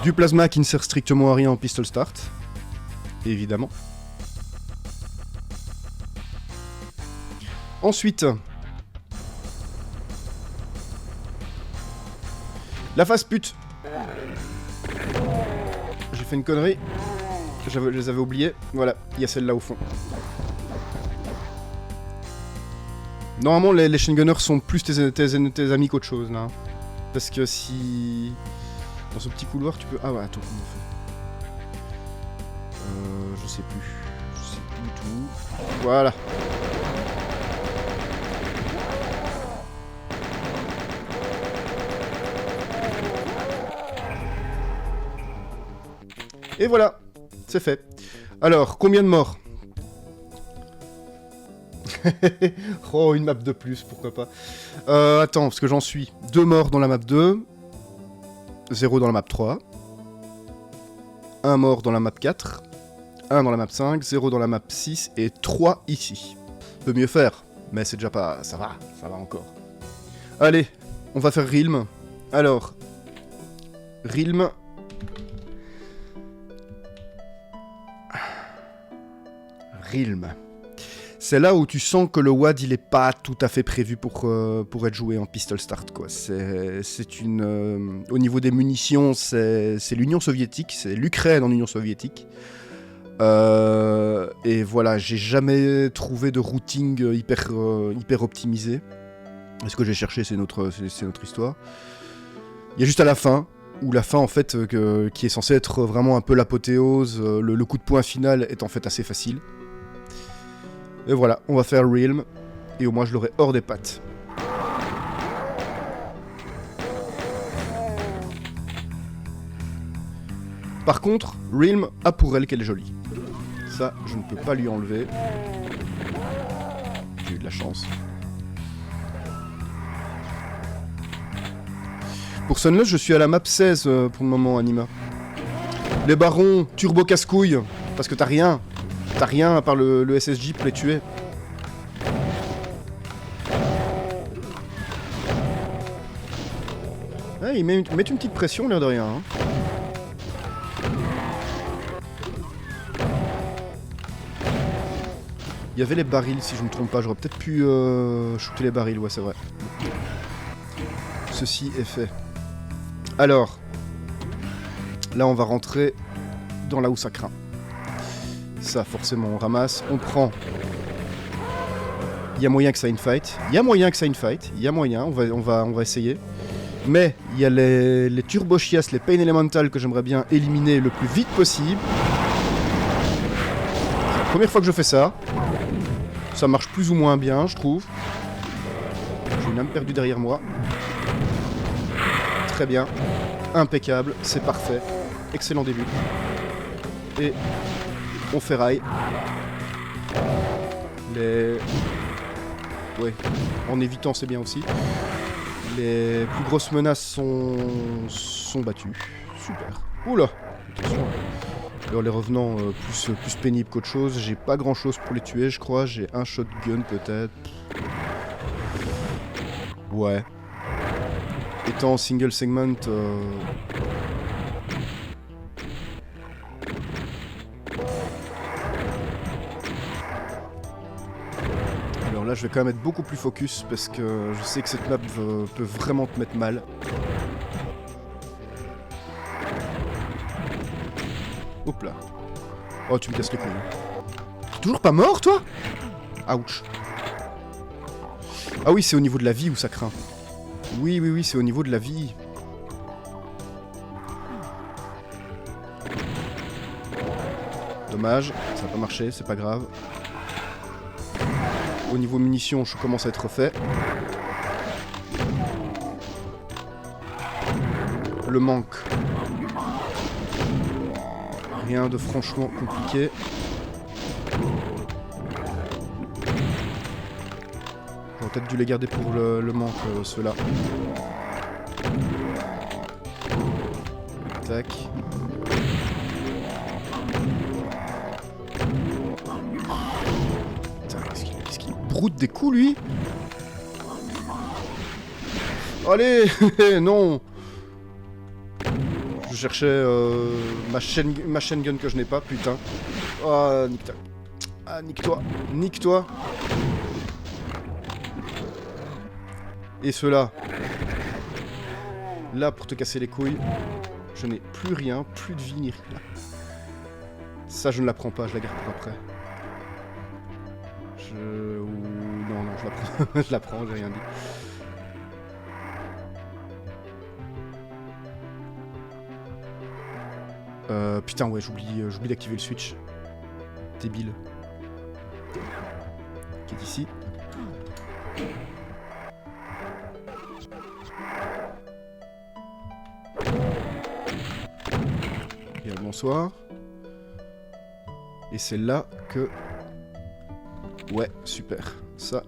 Du plasma qui ne sert strictement à rien en pistol start. Évidemment. Ensuite... La phase pute. J'ai fait une connerie. Je les avais oubliés. Voilà, il y a celle-là au fond. Normalement, les chain gunners sont plus tes amis qu'autre chose, là. Parce que si... Dans ce petit couloir, tu peux... Ah ouais, attends, comment on fait? Je sais plus. Je sais plus du tout. Voilà. Et voilà, c'est fait. Alors, combien de morts? Oh, une map de plus, pourquoi pas. Attends, parce que j'en suis. 2 morts dans la map 2. 0 dans la map 3. 1 mort dans la map 4. 1 dans la map 5. 0 dans la map 6. Et 3 ici. Peut mieux faire, mais c'est déjà pas... Ça va encore. Allez, on va faire Realm. Alors, Realm... Realm. C'est là où tu sens que le WAD il est pas tout à fait prévu pour être joué en pistol start, quoi. C'est une... au niveau des munitions, c'est l'Union soviétique, c'est l'Ukraine en Union soviétique. Et voilà, j'ai jamais trouvé de routing hyper optimisé. Ce que j'ai cherché, c'est notre histoire. Il y a juste à la fin, où la fin en fait, qui est censée être vraiment un peu l'apothéose, le coup de poing final est en fait assez facile. Et voilà, on va faire Realm, et au moins je l'aurai hors des pattes. Par contre, Realm a pour elle qu'elle est jolie. Ça, je ne peux pas lui enlever. j'ai eu de la chance. Pour Sunless, je suis à la map 16 pour le moment, Anima. Les barons, turbo casse-couille, parce que t'as rien. T'as rien à part le SSJ pour les tuer. Ouais, ils mettent une petite pression, l'air de rien. Hein. Il y avait les barils, si je ne me trompe pas. J'aurais peut-être pu shooter les barils, ouais, c'est vrai. Ceci est fait. Alors, là, on va rentrer dans là où ça craint. Ça, forcément, on ramasse, on prend. Il y a moyen que ça ait une fight. Il y a moyen que ça ait une fight. Il y a moyen, on va essayer. Mais il y a les turbo-chias, les pain elemental que j'aimerais bien éliminer le plus vite possible. C'est la première fois que je fais ça. Ça marche plus ou moins bien, je trouve. J'ai une âme perdue derrière moi. Très bien. Impeccable, c'est parfait. Excellent début. Et on ferraille. Ouais, en évitant c'est bien aussi. Les plus grosses menaces sont battues. Super. Oula. Attention. Alors les revenants plus pénibles qu'autre chose. J'ai pas grand chose pour les tuer, je crois. J'ai un shotgun peut-être. Ouais. Étant en single segment. Alors là, je vais quand même être beaucoup plus focus parce que je sais que cette map peut vraiment te mettre mal. Hop là. Oh, tu me casses les couilles. T'es toujours pas mort, toi? Ouch. Ah oui, c'est au niveau de la vie où ça craint. Oui, c'est au niveau de la vie. Dommage, ça n'a pas marché, c'est pas grave. Au niveau munitions, je commence à être refait. Le manque. Rien de franchement compliqué. J'aurais peut-être dû les garder pour le manque, ceux-là. Tac. Qu'est-ce qu'il broute des coups, lui? Allez. Non. Je cherchais ma chaîne gun que je n'ai pas, putain. Oh, nique-toi. Ah, nique-toi. Nique-toi. Et ceux-là. Là, pour te casser les couilles, je n'ai plus rien, plus de vie ni rien. Ça, je ne la prends pas, je la garde pour après. Non, je la prends. Je la prends, j'ai rien dit. Putain, ouais, j'oublie d'activer le switch. Débile. Qui est ici. Bien, bonsoir. Et c'est là que... Ouais, super. Ça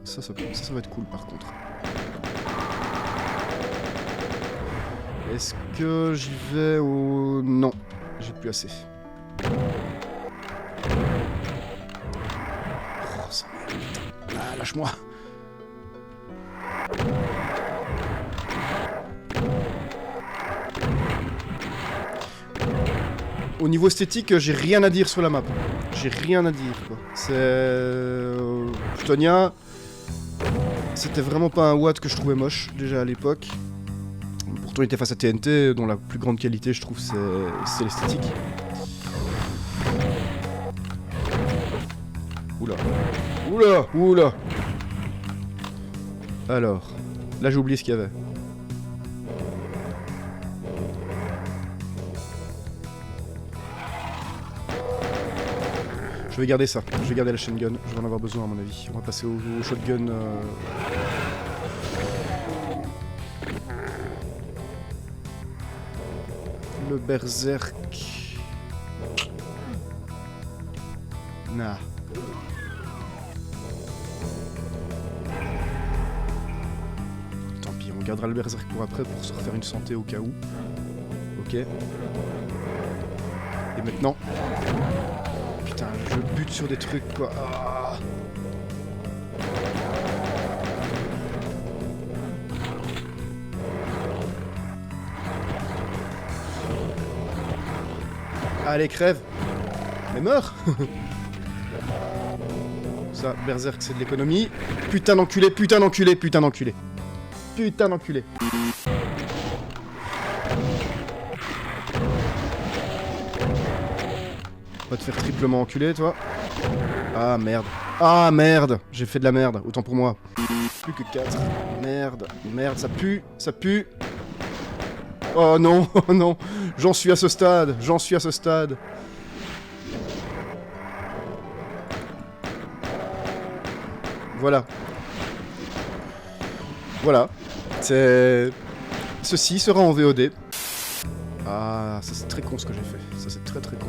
va être cool, par contre. Est-ce que j'y vais au... Non. J'ai plus assez. Oh, ça... Ah, lâche-moi. Au niveau esthétique, j'ai rien à dire sur la map. J'ai rien à dire, quoi. C'est... Plutonia... C'était vraiment pas un Watt que je trouvais moche, déjà à l'époque. Pourtant, il était face à TNT, dont la plus grande qualité, je trouve, c'est l'esthétique. Oula. Oula. Oula. Alors, là, j'ai oublié ce qu'il y avait. Je vais garder ça. Je vais garder la chaîne gun. Je vais en avoir besoin, à mon avis. On va passer au shotgun... Le berserk. Nah. gardera le berserk pour après, pour se refaire une santé au cas où. Ok. Et maintenant... Putain, je bute sur des trucs, quoi. Ah. Allez, crève. Mais meurs. Ça, berserk, c'est de l'économie. Putain d'enculé, putain d'enculé, putain d'enculé. Putain d'enculé. Va te faire triplement enculer, toi. Ah, merde. Ah, merde. J'ai fait de la merde. Autant pour moi. Plus que 4. Merde. Merde, ça pue. Ça pue. Oh non, oh non. J'en suis à ce stade. J'en suis à ce stade. Voilà. Voilà. C'est... Ceci sera en VOD. Ah, ça c'est très con ce que j'ai fait. Ça c'est très très con.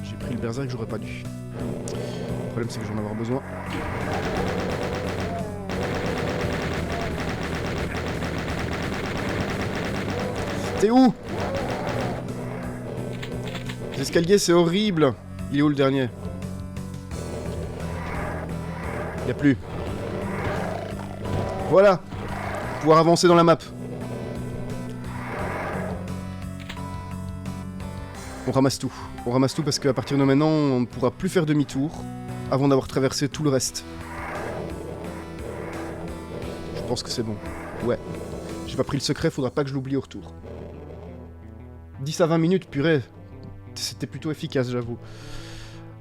J'ai pris le berserk que j'aurais pas dû. Le problème c'est que j'en ai avoir besoin. T'es où? Les escaliers c'est horrible. Il est où le dernier? Y'a plus. Voilà. Pouvoir avancer dans la map. On ramasse tout. On ramasse tout parce qu'à partir de maintenant, on ne pourra plus faire demi-tour avant d'avoir traversé tout le reste. Je pense que c'est bon. Ouais. J'ai pas pris le secret, faudra pas que je l'oublie au retour. 10 à 20 minutes, purée. C'était plutôt efficace, j'avoue.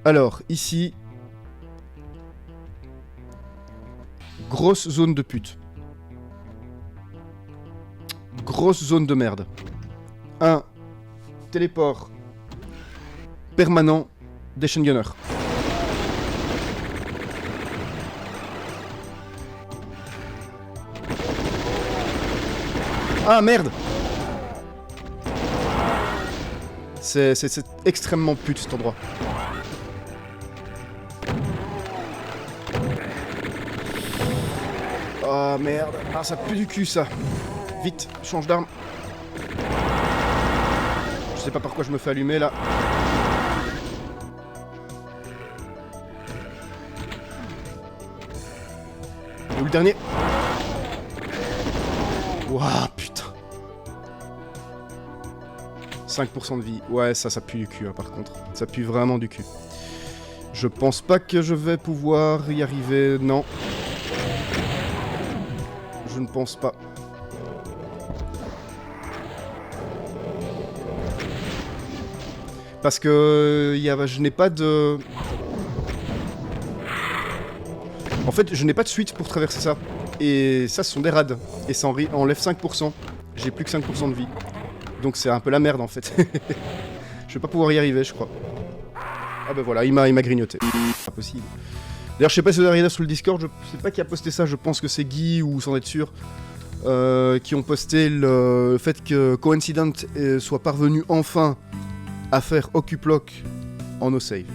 Alors, ici... Grosse zone de pute. Grosse zone de merde. Un téléport permanent des chaînes gunners. Ah merde! C'est extrêmement pute cet endroit. Oh merde. Ah ça pue du cul ça. Vite, change d'arme. Je sais pas par quoi je me fais allumer là. Et où le dernier? Ouah putain. 5% de vie. Ouais ça pue du cul hein, par contre. Ça pue vraiment du cul. Je pense pas que je vais pouvoir y arriver. Non. Je ne pense pas. Parce que je n'ai pas de... En fait, je n'ai pas de suite pour traverser ça. Et ça, ce sont des rades. Et ça enlève 5%. J'ai plus que 5% de vie. Donc c'est un peu la merde, en fait. Je vais pas pouvoir y arriver, je crois. Ah ben voilà, il m'a grignoté. Pas possible. D'ailleurs, je sais pas si vous avez regardé sur le Discord, je sais pas qui a posté ça, je pense que c'est Guy ou sans être sûr, qui ont posté le fait que Coincident soit parvenu enfin à faire Occuplock en no save.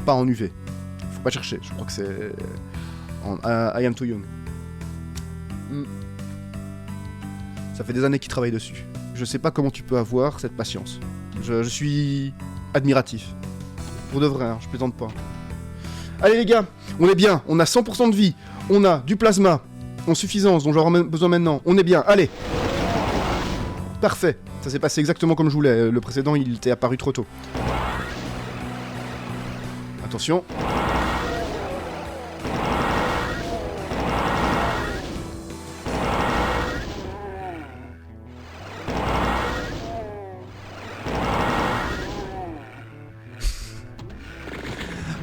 Pas en UV. Faut pas chercher, je crois que c'est en I am too young. Ça fait des années qu'ils travaillent dessus. Je sais pas comment tu peux avoir cette patience. Je suis admiratif. Pour de vrai, hein, je plaisante pas. Allez les gars, on est bien, on a 100% de vie, on a du plasma en suffisance dont j'aurai besoin maintenant, on est bien, allez. Parfait, ça s'est passé exactement comme je voulais, le précédent il était apparu trop tôt. Attention.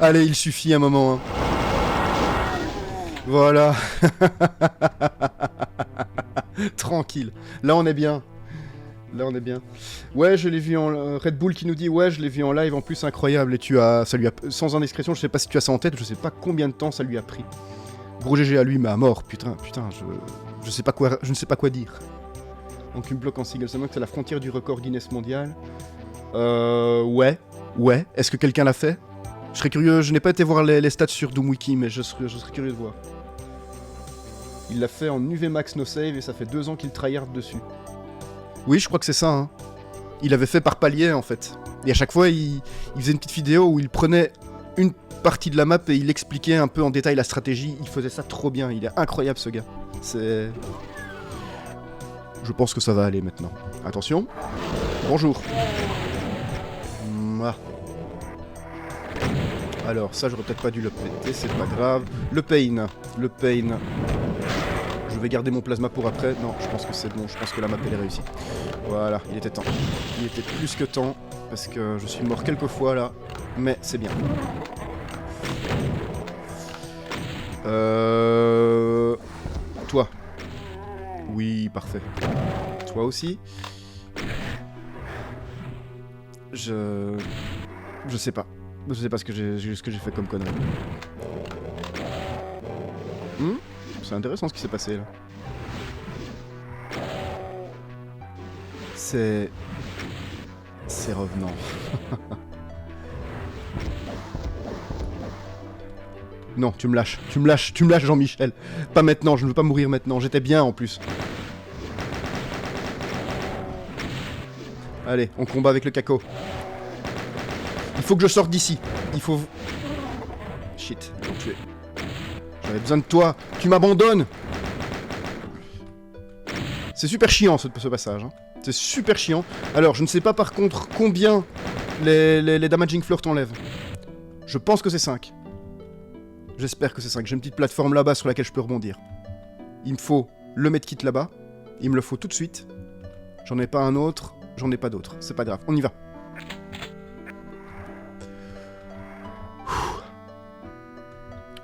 Allez, il suffit un moment. Hein. Voilà. Tranquille. Là, on est bien. Là, on est bien. Ouais, je l'ai vu en... Red Bull qui nous dit, ouais, je l'ai vu en live, en plus, incroyable. Et ça lui a... Sans indiscrétion, je sais pas si tu as ça en tête, je sais pas combien de temps ça lui a pris. Gros GG à lui, mais à mort. Putain, je sais pas quoi... Je ne sais pas quoi dire. Donc, une bloc en single summon, c'est la frontière du record Guinness mondial. Ouais. Ouais. Est-ce que quelqu'un l'a fait? Je serais curieux, je n'ai pas été voir les stats sur DoomWiki, mais je serais curieux de voir. Il l'a fait en UV Max No Save et ça fait 2 ans qu'il tryhard dessus. Oui, je crois que c'est ça, hein. Il avait fait par palier, en fait. Et à chaque fois, il faisait une petite vidéo où il prenait une partie de la map et il expliquait un peu en détail la stratégie. Il faisait ça trop bien. Il est incroyable, ce gars. C'est... Je pense que ça va aller maintenant. Attention. Bonjour. Mouah. Alors, ça, j'aurais peut-être pas dû le péter, c'est pas grave. Le pain. Le pain. Je vais garder mon plasma pour après. Non, je pense que c'est bon. Je pense que la map, elle est réussie. Voilà, il était temps. Il était plus que temps. Parce que je suis mort quelques fois, là. Mais c'est bien. Toi. Oui, parfait. Toi aussi. Je sais pas. Je sais pas ce que j'ai fait comme connerie. C'est intéressant ce qui s'est passé là. C'est revenant. Non, tu me lâches, Jean-Michel. Pas maintenant, je ne veux pas mourir maintenant, j'étais bien en plus. Allez, on combat avec le caco. Il faut que je sorte d'ici. Il faut... Shit, ils m'ont tué. J'avais besoin de toi, tu m'abandonnes. C'est super chiant ce passage, hein. C'est super chiant. Alors, je ne sais pas par contre combien les damaging floors t'enlèvent. Je pense que c'est 5. J'espère que c'est 5. J'ai une petite plateforme là-bas sur laquelle je peux rebondir. Il me faut le medkit là-bas. Il me le faut tout de suite. J'en ai pas un autre. J'en ai pas d'autre. C'est pas grave. On y va.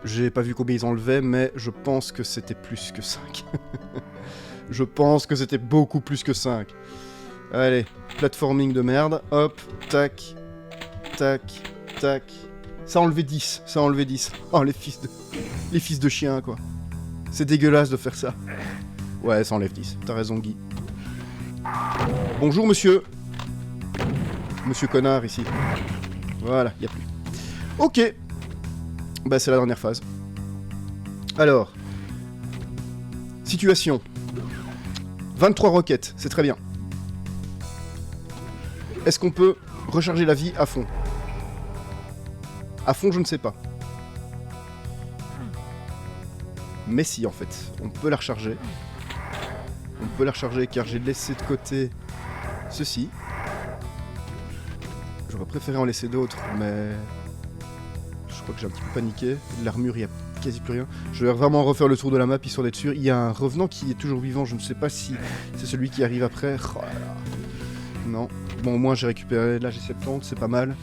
J'ai pas vu combien ils enlevaient, mais je pense que c'était plus que 5. Je pense que c'était beaucoup plus que 5. Allez, platforming de merde. Hop, tac, tac, tac. Ça a enlevé 10, ça a enlevé 10. Oh, les fils de chiens, quoi. C'est dégueulasse de faire ça. Ouais, ça enlève 10. T'as raison, Guy. Bonjour, monsieur. Monsieur connard, ici. Voilà, y a plus. Ok. Bah, c'est la dernière phase. Alors. Situation. 23 roquettes, c'est très bien. Est-ce qu'on peut recharger la vie à fond? À fond, je ne sais pas. Mais si, en fait. On peut la recharger. On peut la recharger car j'ai laissé de côté ceci. J'aurais préféré en laisser d'autres, mais... Je crois que j'ai un petit peu paniqué. L'armure, il n'y a quasi plus rien. Je vais vraiment refaire le tour de la map, histoire d'être sûr. Il y a un revenant qui est toujours vivant. Je ne sais pas si c'est celui qui arrive après. Oh là là. Non. Bon, au moins, j'ai récupéré. Là, j'ai 70, c'est pas mal.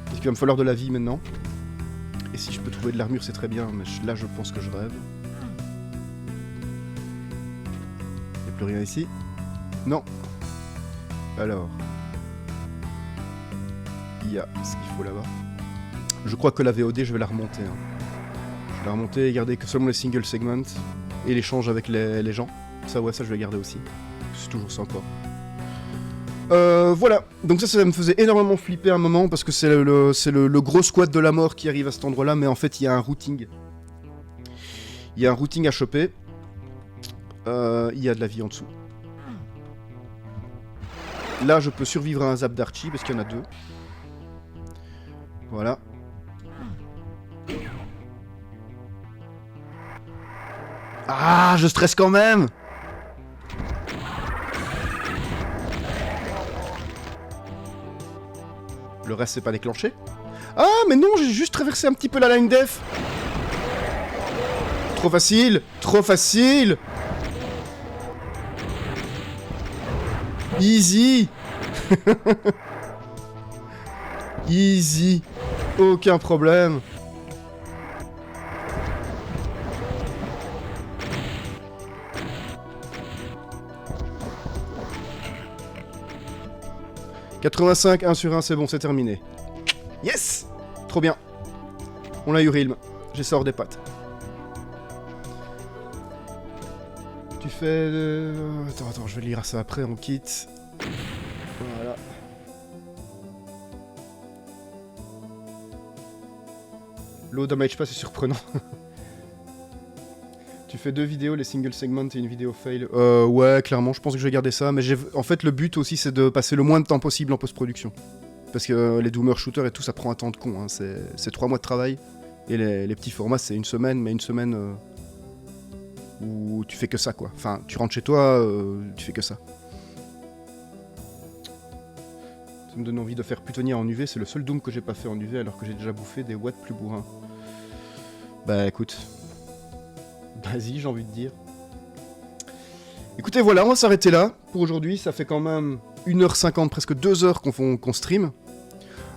Parce qu'il va me falloir de la vie maintenant. Et si je peux trouver de l'armure, c'est très bien. Mais là, je pense que je rêve. Il n'y a plus rien ici. Non. Alors. Il y a ce qu'il faut là-bas. Je crois que la VOD, je vais la remonter. Hein. Je vais la remonter et garder que seulement les single segments. Et l'échange avec les gens. Ça, ouais, ça, je vais garder aussi. C'est toujours sympa. Voilà. Donc ça me faisait énormément flipper un moment. Parce que c'est le gros squat de la mort qui arrive à cet endroit-là. Mais en fait, il y a un routing. Il y a un routing à choper. Il y a de la vie en dessous. Là, je peux survivre à un zap d'Archie. Parce qu'il y en a 2. Voilà. Ah, je stresse quand même. Le reste, c'est pas déclenché. Ah, mais non, j'ai juste traversé un petit peu la line def. Trop facile. Trop facile. Easy. Easy. Aucun problème. « 85, 1 sur 1, c'est bon, c'est terminé. » Yes. Trop bien. On l'a eu, Rilm. J'ai ça hors des pattes. Tu fais... Attends, je vais lire ça après, on quitte. Voilà. Low damage pas, c'est surprenant. Tu tu fais 2 vidéos, les single segments et une vidéo fail. Ouais, clairement, je pense que je vais garder ça. Mais en fait, le but aussi, c'est de passer le moins de temps possible en post-production. Parce que les doomer shooters et tout, ça prend un temps de con. Hein. C'est 3 mois de travail. Et les petits formats, c'est une semaine, mais une semaine où tu fais que ça, quoi. Enfin, tu rentres chez toi, tu fais que ça. Ça me donne envie de faire Plutonia en UV. C'est le seul Doom que j'ai pas fait en UV, alors que j'ai déjà bouffé des watts plus bourrins. Bah écoute... Vas-y, j'ai envie de dire. Écoutez, voilà, on va s'arrêter là pour aujourd'hui. Ça fait quand même 1h50, presque 2h qu'on stream.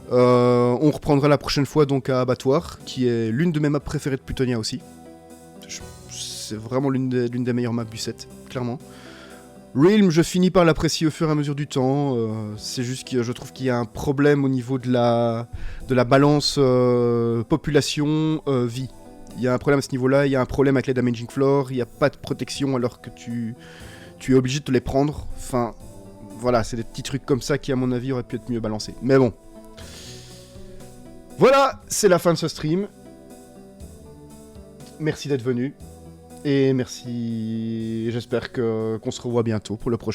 On reprendra la prochaine fois donc à Abattoir, qui est l'une de mes maps préférées de Plutonia aussi. C'est vraiment l'une des meilleures maps du set, clairement. Realm, je finis par l'apprécier au fur et à mesure du temps. C'est juste que je trouve qu'il y a un problème au niveau de la balance population-vie. Il y a un problème à ce niveau-là, il y a un problème avec les damaging floor, il n'y a pas de protection alors que tu es obligé de te les prendre. Enfin, voilà, c'est des petits trucs comme ça qui, à mon avis, auraient pu être mieux balancés. Mais bon. Voilà, c'est la fin de ce stream. Merci d'être venu. Et merci... J'espère qu'on se revoit bientôt pour le prochain.